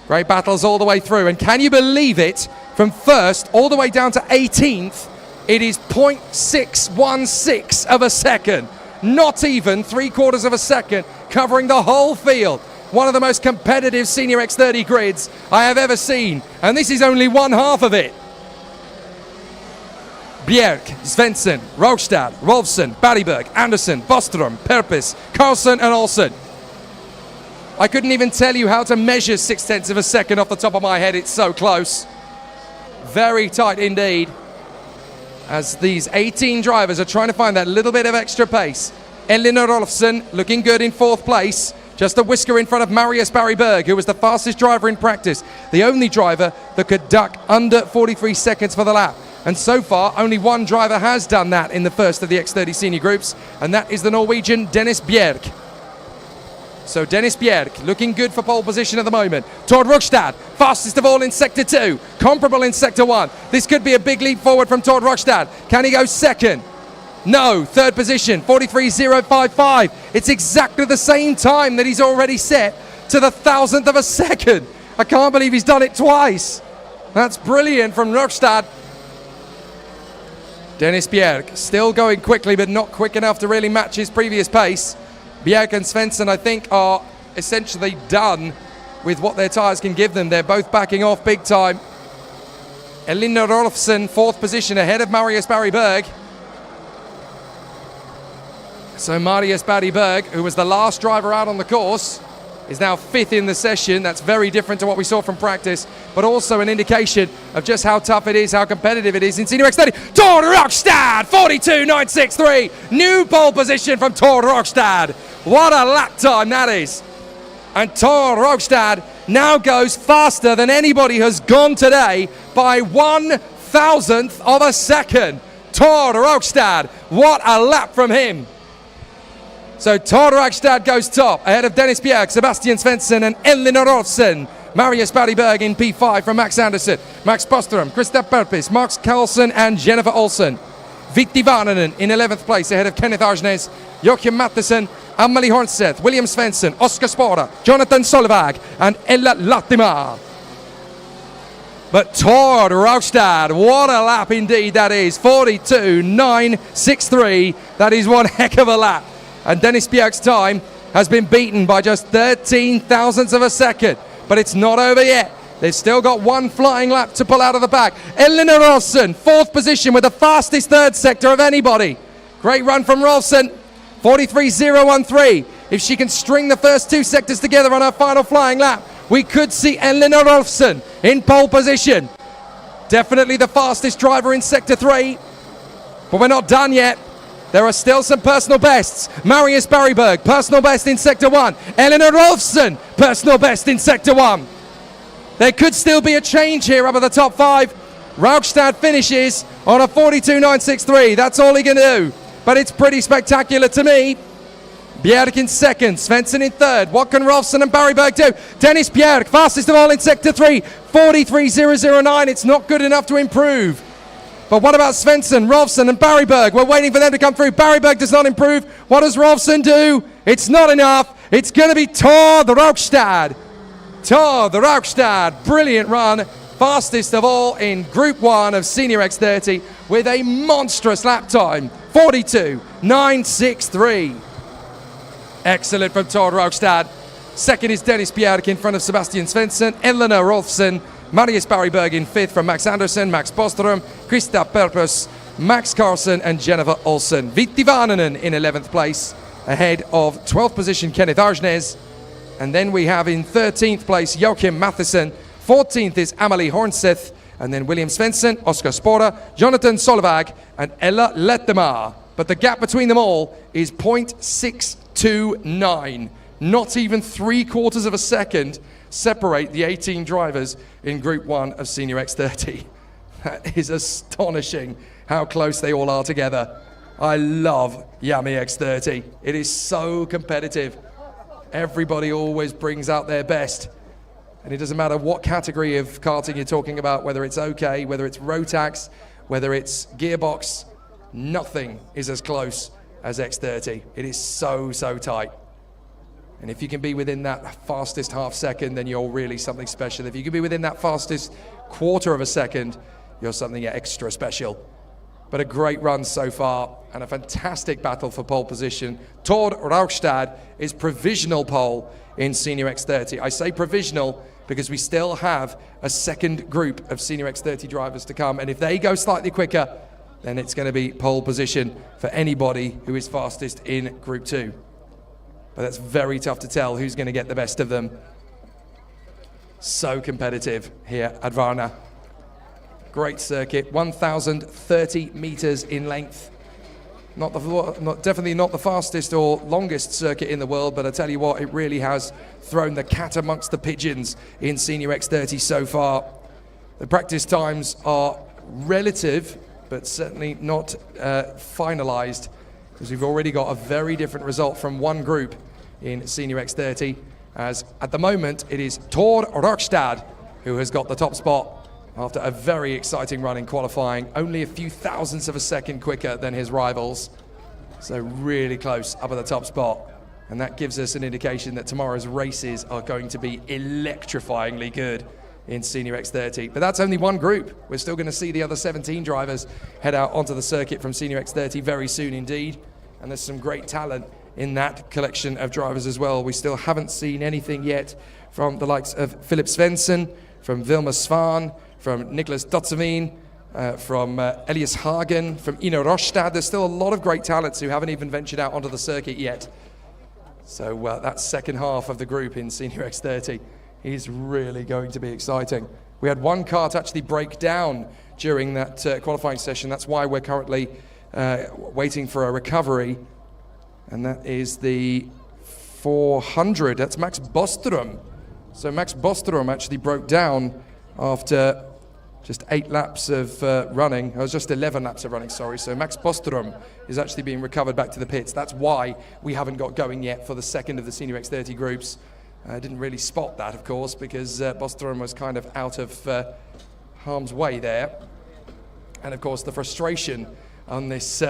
Great battles all the way through. And can you believe it? From 1st all the way down to 18th, it is 0.616 of a second. Not even 3/4 of a second, covering the whole field. One of the most competitive Senior X30 grids I have ever seen. And this is only one half of it. Bjerg, Svensson, Rogstad, Rolfsson, Barryberg, Andersson, Bostrom, Perpes, Carlson and Olsen. I couldn't even tell you how to measure 0.6 of a second off the top of my head. It's so close. Very tight indeed. As these 18 drivers are trying to find that little bit of extra pace. Elina Rolfsson looking good in 4th place. Just a whisker in front of Marius Barryberg, who was the fastest driver in practice. The only driver that could duck under 43 seconds for the lap. And so far, only one driver has done that in the first of the X30 Senior groups, and that is the Norwegian Dennis Bjerg. So Dennis Bjerg looking good for pole position at the moment. Tord Rogstad, fastest of all in Sector 2, comparable in Sector 1. This could be a big leap forward from Tord Rogstad. Can he go 2nd? No, 3rd position, 43.055. It's exactly the same time that he's already set to the 1,000th of a second. I can't believe he's done it twice. That's brilliant from Rogstad. Dennis Bjerg still going quickly, but not quick enough to really match his previous pace. Bjerg and Svensson, I think, are essentially done with what their tyres can give them. They're both backing off big time. Elina Rolfsson, 4th position ahead of Marius Barryberg. So Marius Barryberg, who was the last driver out on the course, is now 5th in the session. That's very different to what we saw from practice, but also an indication of just how tough it is, how competitive it is in Senior X30. Tord Rogstad, 42.963. New pole position from Tord Rogstad. What a lap time that is. And Tord Rogstad now goes faster than anybody has gone today by 1,000th of a second. Tord Rogstad, what a lap from him. So Tord Rogstad goes top, ahead of Dennis Bjerg, Sebastian Svensson and Elina Rolfsson. Marius Barryberg in P5 from Max Andersson. Max Bostrom, Krista Perpes, Max Carlson and Jennifer Olsen. Vitti Varnanen in 11th place, ahead of Kenneth Arsnes, Joachim Matheson, Amalie Hornseth, William Svensson, Oskar Spora, Jonathan Solvag and Ella Latimer. But Tord Rogstad, what a lap indeed that is. 42.963. That is one heck of a lap. And Dennis Bjerg's time has been beaten by just 13 thousandths of a second. But it's not over yet. They've still got one flying lap to pull out of the back. Elina Rolfsson, 4th position with the fastest 3rd sector of anybody. Great run from Rolfsson, 43.013. If she can string the first 2 sectors together on her final flying lap, we could see Elina Rolfsson in pole position. Definitely the fastest driver in Sector 3. But we're not done yet. There are still some personal bests. Marius Barryberg, personal best in Sector 1. Elina Rolfsson, personal best in Sector 1. There could still be a change here up at the top 5. Rogstad finishes on a 42.963. That's all he can do. But it's pretty spectacular to me. Bjerg in 2nd, Svensson in 3rd. What can Rolfsson and Barryberg do? Dennis Bjerg, fastest of all in Sector 3. 43.009. It's not good enough to improve. But what about Svensson, Rolfsson and Barryberg? We're waiting for them to come through. Barryberg does not improve. What does Rolfsson do? It's not enough. It's going to be Tord Rogstad. Tord Rogstad, brilliant run. Fastest of all in Group 1 of Senior X30 with a monstrous lap time. 42.963. Excellent from Tord Raugstad. Second is Dennis Bjerk in front of Sebastian Svensson. Elena Rolfsen, Marius Barryberg in fifth from Max Andersen, Max Bostrom, Krista Perpus, Max Carlsen and Jennifer Olsen. Vitti Vaananen in 11th place, ahead of 12th position Kenneth Arsnes. And then we have in 13th place Joachim Matheson. 14th is Amalie Hornseth. And then William Svensson, Oscar Spora, Jonathan Solvag and Ella Lettemar. But the gap between them all is 0.629. Not even 3/4 of a second separate the 18 drivers in Group 1 of Senior X30. That is astonishing how close they all are together. I love IAME X30. It is so competitive. Everybody always brings out their best. And it doesn't matter what category of karting you're talking about, whether it's OK, whether it's Rotax, whether it's gearbox, nothing is as close as X30. It is so, so tight. And if you can be within that fastest half second, then you're really something special. If you can be within that fastest quarter of a second, you're something extra special. But a great run so far and a fantastic battle for pole position. Tord Raugstad is provisional pole in Senior X30. I say provisional because we still have a second group of Senior X30 drivers to come. And if they go slightly quicker, then it's going to be pole position for anybody who is fastest in Group 2. But that's very tough to tell who's going to get the best of them. So competitive here at Varna. Great circuit, 1,030 meters in length. Definitely not the fastest or longest circuit in the world, but I tell you what, it really has thrown the cat amongst the pigeons in Senior X30 so far. The practice times are relative, but certainly not finalized, because we've already got a very different result from one group in Senior X30, as at the moment it is Tord Raugstad who has got the top spot after a very exciting run in qualifying, only a few thousandths of a second quicker than his rivals. So really close up at the top spot. And that gives us an indication that tomorrow's races are going to be electrifyingly good in Senior X30. But that's only one group. We're still going to see the other 17 drivers head out onto the circuit from Senior X30 very soon indeed. And there's some great talent in that collection of drivers as well. We still haven't seen anything yet from the likes of Philip Svensson, from Vilma Svan, from Niklas Dotzeveen, from Elias Hagen, from Ina Rostad. There's still a lot of great talents who haven't even ventured out onto the circuit yet. So that second half of the group in Senior X30 is really going to be exciting. We had one car to actually break down during that qualifying session. That's why we're currently waiting for a recovery. And that is the 400. That's Max Bostrom. So Max Bostrom actually broke down after just 8 laps of running. It was just 11 laps of running, sorry. So Max Bostrom is actually being recovered back to the pits. That's why we haven't got going yet for the second of the Senior X30 groups. I didn't really spot that, of course, because Bostrom was kind of out of harm's way there. And of course, the frustration on this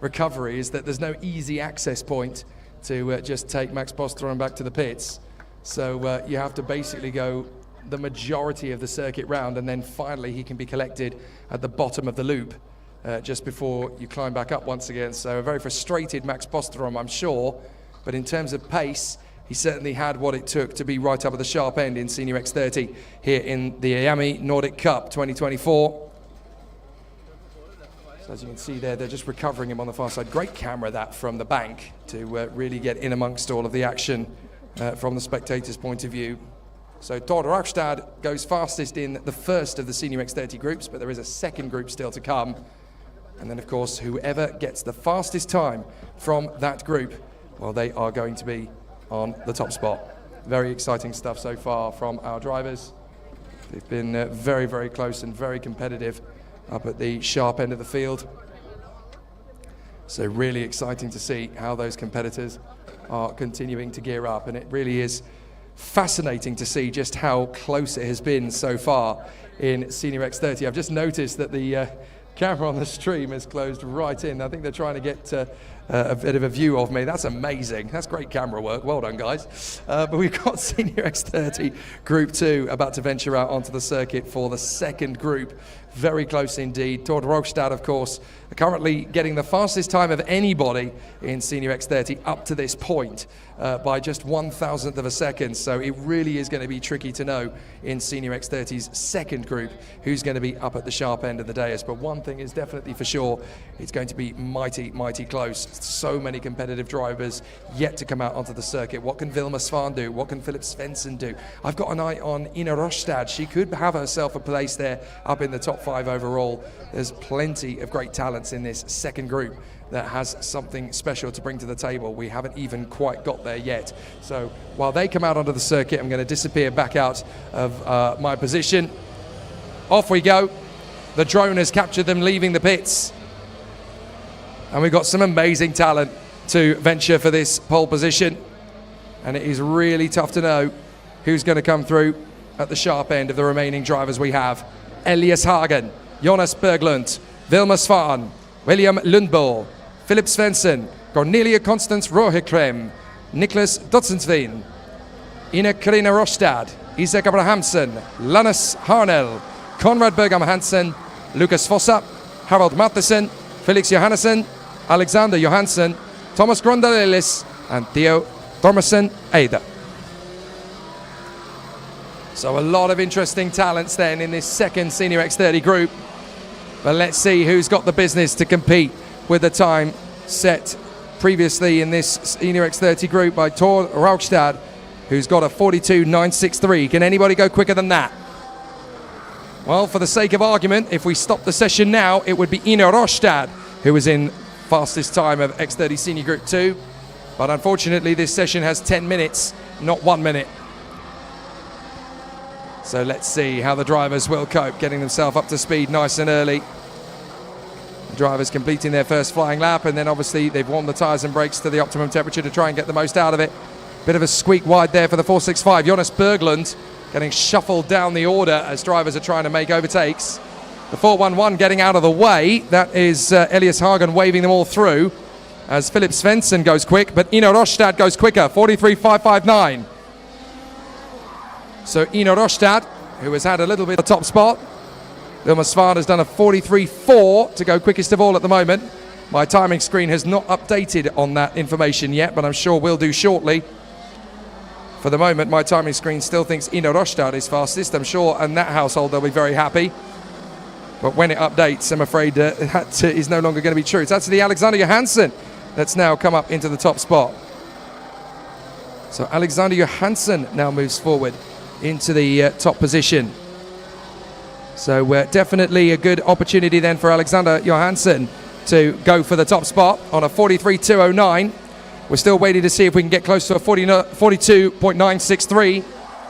recovery is that there's no easy access point to just take Max Bostrom back to the pits. So you have to basically go the majority of the circuit round, and then finally he can be collected at the bottom of the loop just before you climb back up once again. So a very frustrated Max Bostrom, I'm sure, but in terms of pace, he certainly had what it took to be right up at the sharp end in Senior X30 here in the IAME Nordic Cup 2024. So as you can see there, they're just recovering him on the far side. Great camera that from the bank to really get in amongst all of the action from the spectators' point of view. So Tord Raugstad goes fastest in the first of the Senior X30 groups, but there is a second group still to come. And then, of course, whoever gets the fastest time from that group, well, they are going to be on the top spot. Very exciting stuff so far from our drivers. They've been very, very close and very competitive up at the sharp end of the field. So really exciting to see how those competitors are continuing to gear up, and it really is fascinating to see just how close it has been so far in Senior X30. I've just noticed that the camera on the stream is closed right in. I think they're trying to get a bit of a view of me. That's amazing. That's great camera work. Well done, guys. But we've got Senior X30 Group 2 about to venture out onto the circuit for the second group. Very close indeed. Tord Rogstad, of course, currently getting the fastest time of anybody in Senior X30 up to this point by just 1,000th of a second. So it really is going to be tricky to know in Senior X30's second group who's going to be up at the sharp end of the dais. But one thing is definitely for sure, it's going to be mighty, mighty close. So many competitive drivers yet to come out onto the circuit. What can Vilma Svan do? What can Philip Svensson do? I've got an eye on Ina Rostad. She could have herself a place there up in the top 5 overall. There's plenty of great talents in this second group that has something special to bring to the table. We haven't even quite got there yet. So while they come out onto the circuit, I'm going to disappear back out of my position. Off we go. The drone has captured them leaving the pits. And we've got some amazing talent to venture for this pole position. And it is really tough to know who's going to come through at the sharp end of the remaining drivers we have. Elias Hagen, Jonas Berglund, Vilma Svan, William Lundbo, Philip Svensson, Cornelia Constance Rohekrem, Niklas Dotzensveen, Ina Karina Rostad, Isak Abrahamsen, Lannes Harnell, Konrad Bergam Hansen, Lucas Fossa, Harold Matheson, Felix Johannesson, Alexander Johansson, Thomas Grondalelis, and Theo Thomason Eide. So a lot of interesting talents then in this second Senior X30 group. But let's see who's got the business to compete with the time set previously in this Senior X30 group by Tord Rogstad, who's got a 42.963. Can anybody go quicker than that? Well, for the sake of argument, if we stop the session now, it would be Ina Rostad, who was in fastest time of X30 Senior Group 2. But unfortunately, this session has 10 minutes, not 1 minute. So let's see how the drivers will cope, getting themselves up to speed nice and early. The drivers completing their first flying lap, and then obviously they've warmed the tyres and brakes to the optimum temperature to try and get the most out of it. Bit of a squeak wide there for the 465. Jonas Berglund getting shuffled down the order as drivers are trying to make overtakes. The 411 getting out of the way. That is Elias Hagen waving them all through as Philip Svensson goes quick, but Ina Rostad goes quicker, 43.559. So Ina Rostad, who has had a little bit of top spot. Vilma Svan has done a 43.4 to go quickest of all at the moment. My timing screen has not updated on that information yet, but I'm sure will do shortly. For the moment, my timing screen still thinks Ina Rostad is fastest. I'm sure in that household they'll be very happy. But when it updates, I'm afraid that is no longer going to be true. It's actually Alexander Johansson that's now come up into the top spot. So Alexander Johansson now moves forward into the top position. So definitely a good opportunity then for Alexander Johansson to go for the top spot on a 43.209. We're still waiting to see if we can get close to a 42.963.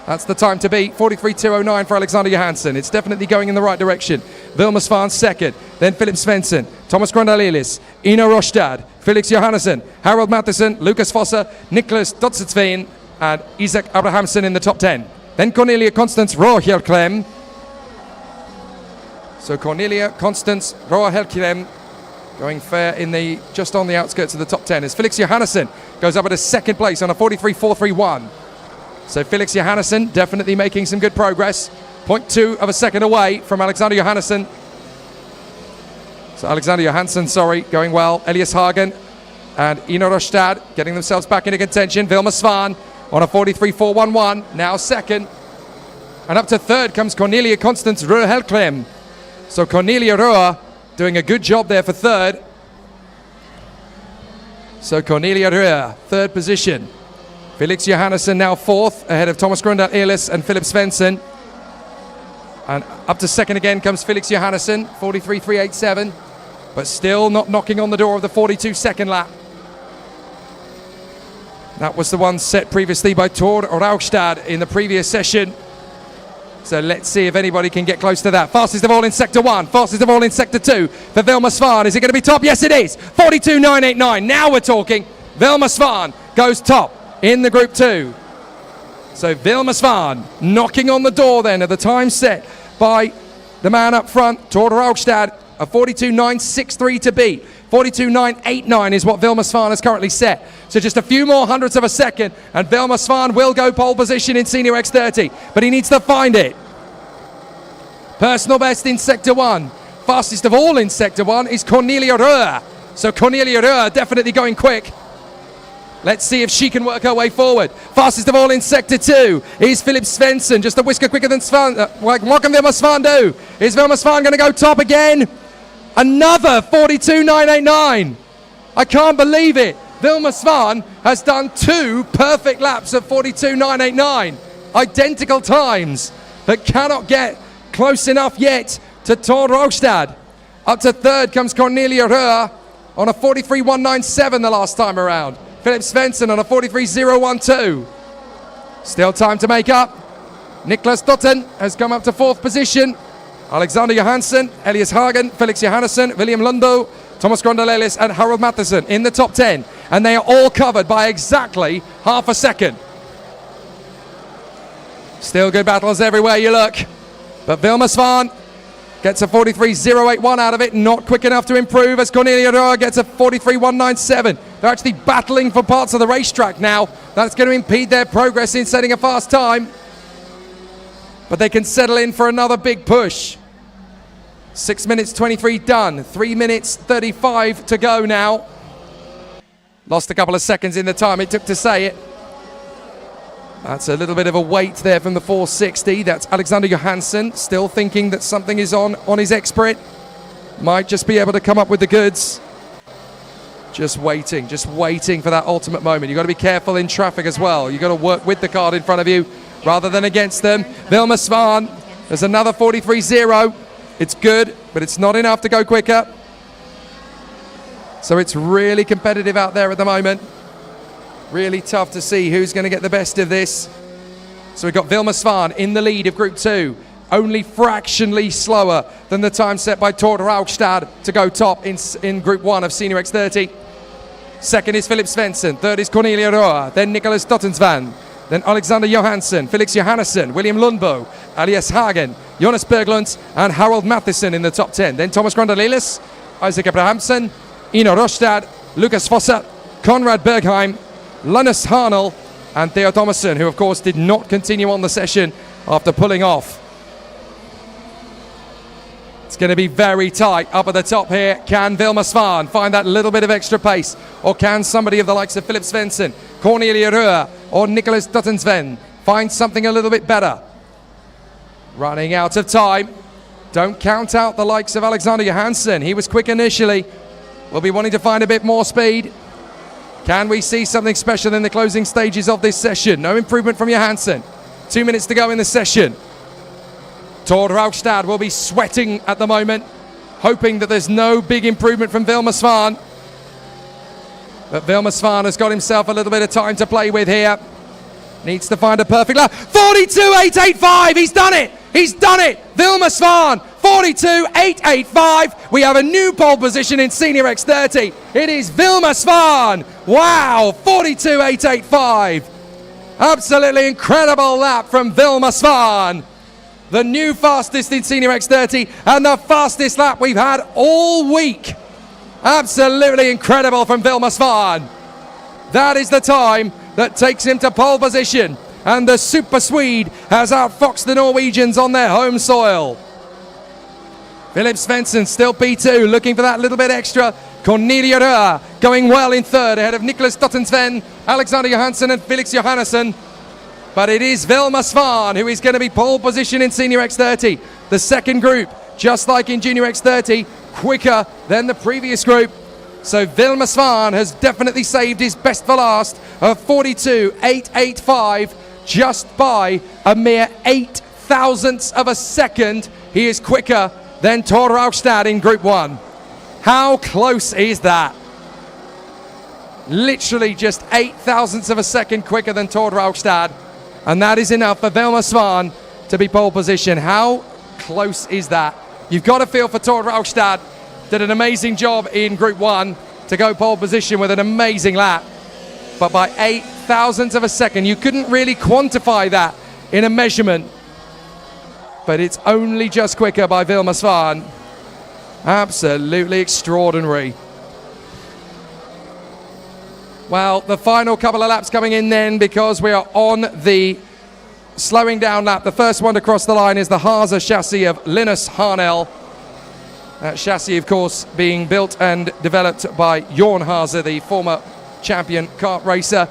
That's the time to beat, 43.209 for Alexander Johansson. It's definitely going in the right direction. Vilma Svan second, then Philip Svensson, Thomas Grondalelis, Ina Rostad, Felix Johannesson, Harold Matheson, Lucas Fossa, Niklas Dotzensveen, and Isak Abrahamsen in the top 10. Then Cornelia Constance Rohekrem. So Cornelia Constance Rohekrem going fair in the just on the outskirts of the top 10 as Felix Johannesson goes up at a second place on a 43.431. So Felix Johannesson definitely making some good progress. 0.2 of a second away from Alexander Johansson. So Alexander Johansson, going well. Elias Hagen and Ina Rostad getting themselves back into contention. Vilma Svan on a 43.411, now second. And up to third comes Cornelia Constance Rohekrem. So Cornelia Roa doing a good job there for third. So Cornelia Roa, third position. Felix Johannesson now fourth, ahead of Thomas Grondalelis and Philip Svensson. And up to second again comes Felix Johannesson, 43.387, but still not knocking on the door of the 42 second lap. That was the one set previously by Tord Rogstad in the previous session. So let's see if anybody can get close to that. Fastest of all in Sector 1, fastest of all in Sector 2 for Vilma Svan. Is it going to be top? Yes, it is. 42.989. Now we're talking. Vilma Svan goes top in the Group 2. So Vilma Svan knocking on the door then of the time set by the man up front, Tord Rogstad. A 42.963 to beat. 42.989 is what Vilma Svan has currently set. So just a few more hundredths of a second, and Vilma Svan will go pole position in Senior X30, but he needs to find it. Personal best in Sector 1. Fastest of all in Sector 1 is Cornelia Röhr. So Cornelia Röhr definitely going quick. Let's see if she can work her way forward. Fastest of all in Sector 2 is Philip Svensson, just a whisker quicker than Svan. What can Vilma Svan do? Is Vilma Svan going to go top again? Another 42.989. I can't believe it. Vilma Svan has done 2 perfect laps of 42.989. Identical times, but cannot get close enough yet to Tord Raugstad. Up to third comes Cornelia Röhr on a 43.197 the last time around. Philip Svensson on a 43.012. Still time to make up. Niklas Dotten has come up to 4th position. Alexander Johansson, Elias Hagen, Felix Johannesson, William Lundo, Thomas Grondalelis and Harold Matheson in the top 10. And they are all covered by exactly half a second. Still good battles everywhere you look. But Vilma Svan gets a 43.081 out of it, not quick enough to improve as Cornelia Röhr gets a 43.197. They're actually battling for parts of the racetrack now. That's going to impede their progress in setting a fast time. But they can settle in for another big push. 6 minutes 23 done, 3 minutes 35 to go now. Lost a couple of seconds in the time it took to say it. That's a little bit of a weight there from the 460. That's Alexander Johansson, still thinking that something is on his expert. Might just be able to come up with the goods. Just waiting for that ultimate moment. You've got to be careful in traffic as well. You've got to work with the card in front of you rather than against them. Vilma Svan, there's another 43.0. It's good, but it's not enough to go quicker. So it's really competitive out there at the moment. Really tough to see who's going to get the best of this. So we've got Vilma Svan in the lead of Group 2, only fractionally slower than the time set by Tord Raugstad to go top in Group 1 of Senior X30. Second is Philip Svensson, third is Cornelia Röhr, then Nicholas Dottensvan, then Alexander Johansson, Felix Johannesson, William Lundbo, Elias Hagen, Jonas Berglund and Harold Matheson in the top 10. Then Thomas Grondalelis, Isaac Abrahamsen, Ino Rostad, Lucas Fossa, Conrad Bergheim, Linus Harnell and Theo Thomasson, who of course did not continue on the session after pulling off. It's going to be very tight up at the top here. Can Vilma Svan find that little bit of extra pace? Or can somebody of the likes of Philip Svensson, Cornelia Röhr or Nicholas Dottensven find something a little bit better? Running out of time. Don't count out the likes of Alexander Johansson. He was quick initially. We'll be wanting to find a bit more speed. Can we see something special in the closing stages of this session? No improvement from Johansson. 2 minutes to go in the session. Tord Raugstad will be sweating at the moment, hoping that there's no big improvement from Vilma Svan. But Vilma Svan has got himself a little bit of time to play with here. Needs to find a perfect lap. 42.885, he's done it! He's done it! Vilma Svan, 42.885. We have a new pole position in Senior X30. It is Vilma Svan. Wow, 42.885. Absolutely incredible lap from Vilma Svan. The new fastest in Senior X30 and the fastest lap we've had all week. Absolutely incredible from Vilma Svan. That is the time that takes him to pole position. And the Super Swede has outfoxed the Norwegians on their home soil. Philip Svensson still P2, looking for that little bit extra. Cornelia Röhr going well in third, ahead of Nicholas Dottensven, Alexander Johansson and Felix Johannesson. But it is Vilma Svan who is going to be pole position in Senior X30. The second group, just like in Junior X30, quicker than the previous group. So Vilma Svan has definitely saved his best for last of 42.885, just by a mere 8 thousandths of a second. He is quicker than Tord Raugstad in Group 1. How close is that? Literally just 8 thousandths of a second quicker than Tord Raugstad. And that is enough for Vilma Svan to be pole position. How close is that? You've got to feel for Tord Raugstad. Did an amazing job in Group 1 to go pole position with an amazing lap. But by 8 thousandths of a second, you couldn't really quantify that in a measurement. But it's only just quicker by Vilma Svan. Absolutely extraordinary. Well, the final couple of laps coming in then, because we are on the slowing down lap. The first one to cross the line is the Haase chassis of Linus Harnell. That chassis, of course, being built and developed by Jorn Haase, the former champion kart racer.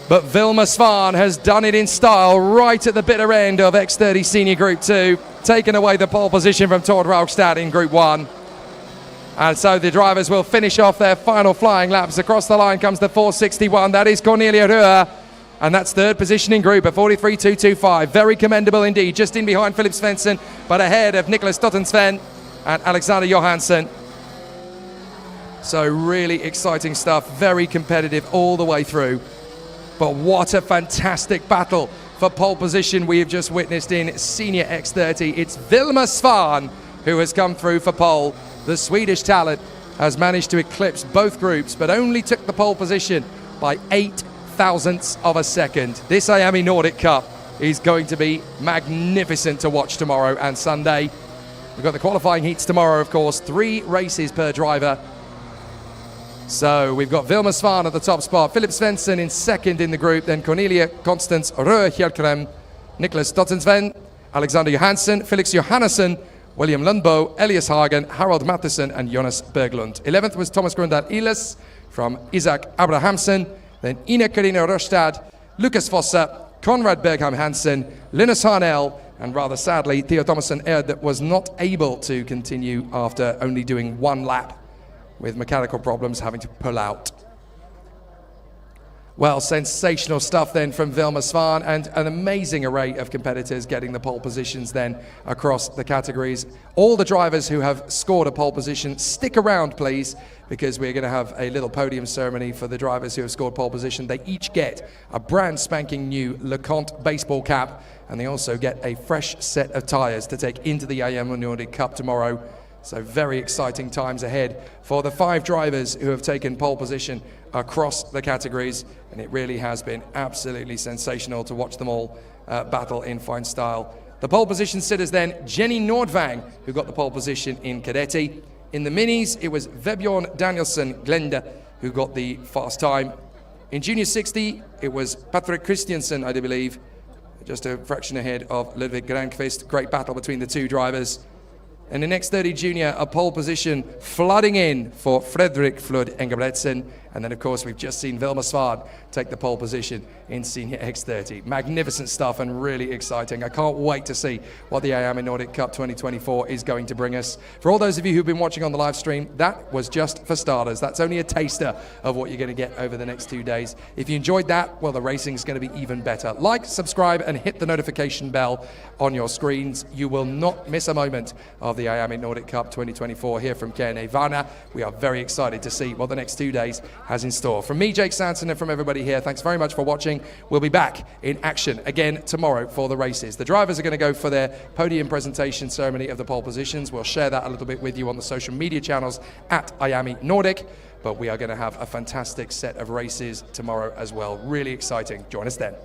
But Vilma Svan has done it in style right at the bitter end of X30 Senior Group 2, taken away the pole position from Tord Raugstad in Group 1. And so the drivers will finish off their final flying laps. Across the line comes the 461. That is Cornelia Röhr. And that's third position in group at 43.225. Very commendable indeed. Just in behind Philip Svensson, but ahead of Niklas Tottensven and Alexander Johansson. So really exciting stuff. Very competitive all the way through. But what a fantastic battle for pole position we have just witnessed in Senior X30. It's Vilma Svan who has come through for pole. The Swedish talent has managed to eclipse both groups, but only took the pole position by 8 thousandths of a second. This IAME Nordic Cup is going to be magnificent to watch tomorrow and Sunday. We've got the qualifying heats tomorrow, of course, 3 races per driver. So we've got Vilma Svan at the top spot, Philip Svensson in second in the group, then Cornelia Constance Röhr Hjelkrem, Niklas Tottensven, Alexander Johansson, Felix Johannesson, William Lundbo, Elias Hagen, Harold Mattheson and Jonas Berglund. 11th was Thomas Grundal Iles from Isaac Abrahamsen, then Ina Karina Röstad, Lucas Fossa, Conrad Bergham Hansen, Linus Harnell, and rather sadly, Theo Thomason Erd that was not able to continue after only doing 1 lap with mechanical problems, having to pull out. Well, sensational stuff then from Vilma Svan, and an amazing array of competitors getting the pole positions then across the categories. All the drivers who have scored a pole position, stick around please, because we're going to have a little podium ceremony for the drivers who have scored pole position. They each get a brand spanking new LeConte baseball cap, and they also get a fresh set of tyres to take into the IAME Nordic Cup tomorrow. So very exciting times ahead for the 5 drivers who have taken pole position across the categories, and it really has been absolutely sensational to watch them all battle in fine style. The pole position sitters then, Jenny Nordvang, who got the pole position in Cadet. In the minis, it was Vebjorn Danielsen Glenda who got the fast time. In Junior 60, it was Patrick Christiansen, I do believe, just a fraction ahead of Ludwig Granqvist. Great battle between the 2 drivers. And in X30 Junior, a pole position flooding in for Fredrik Flood Engebretsen. And then, of course, we've just seen Vilma Svan take the pole position in Senior X30. Magnificent stuff and really exciting. I can't wait to see what the IAME Nordic Cup 2024 is going to bring us. For all those of you who've been watching on the live stream, that was just for starters. That's only a taster of what you're going to get over the next 2 days. If you enjoyed that, well, the racing's going to be even better. Like, subscribe, and hit the notification bell on your screens. You will not miss a moment of the IAME Nordic Cup 2024 here from Varna. We are very excited to see what the next 2 days has in store. From me, Jake Sanson, and from everybody here, thanks very much for watching. We'll be back in action again tomorrow for the races. The drivers are going to go for their podium presentation ceremony of the pole positions. We'll share that a little bit with you on the social media channels at IAME Nordic, but we are going to have a fantastic set of races tomorrow as well. Really exciting. Join us then.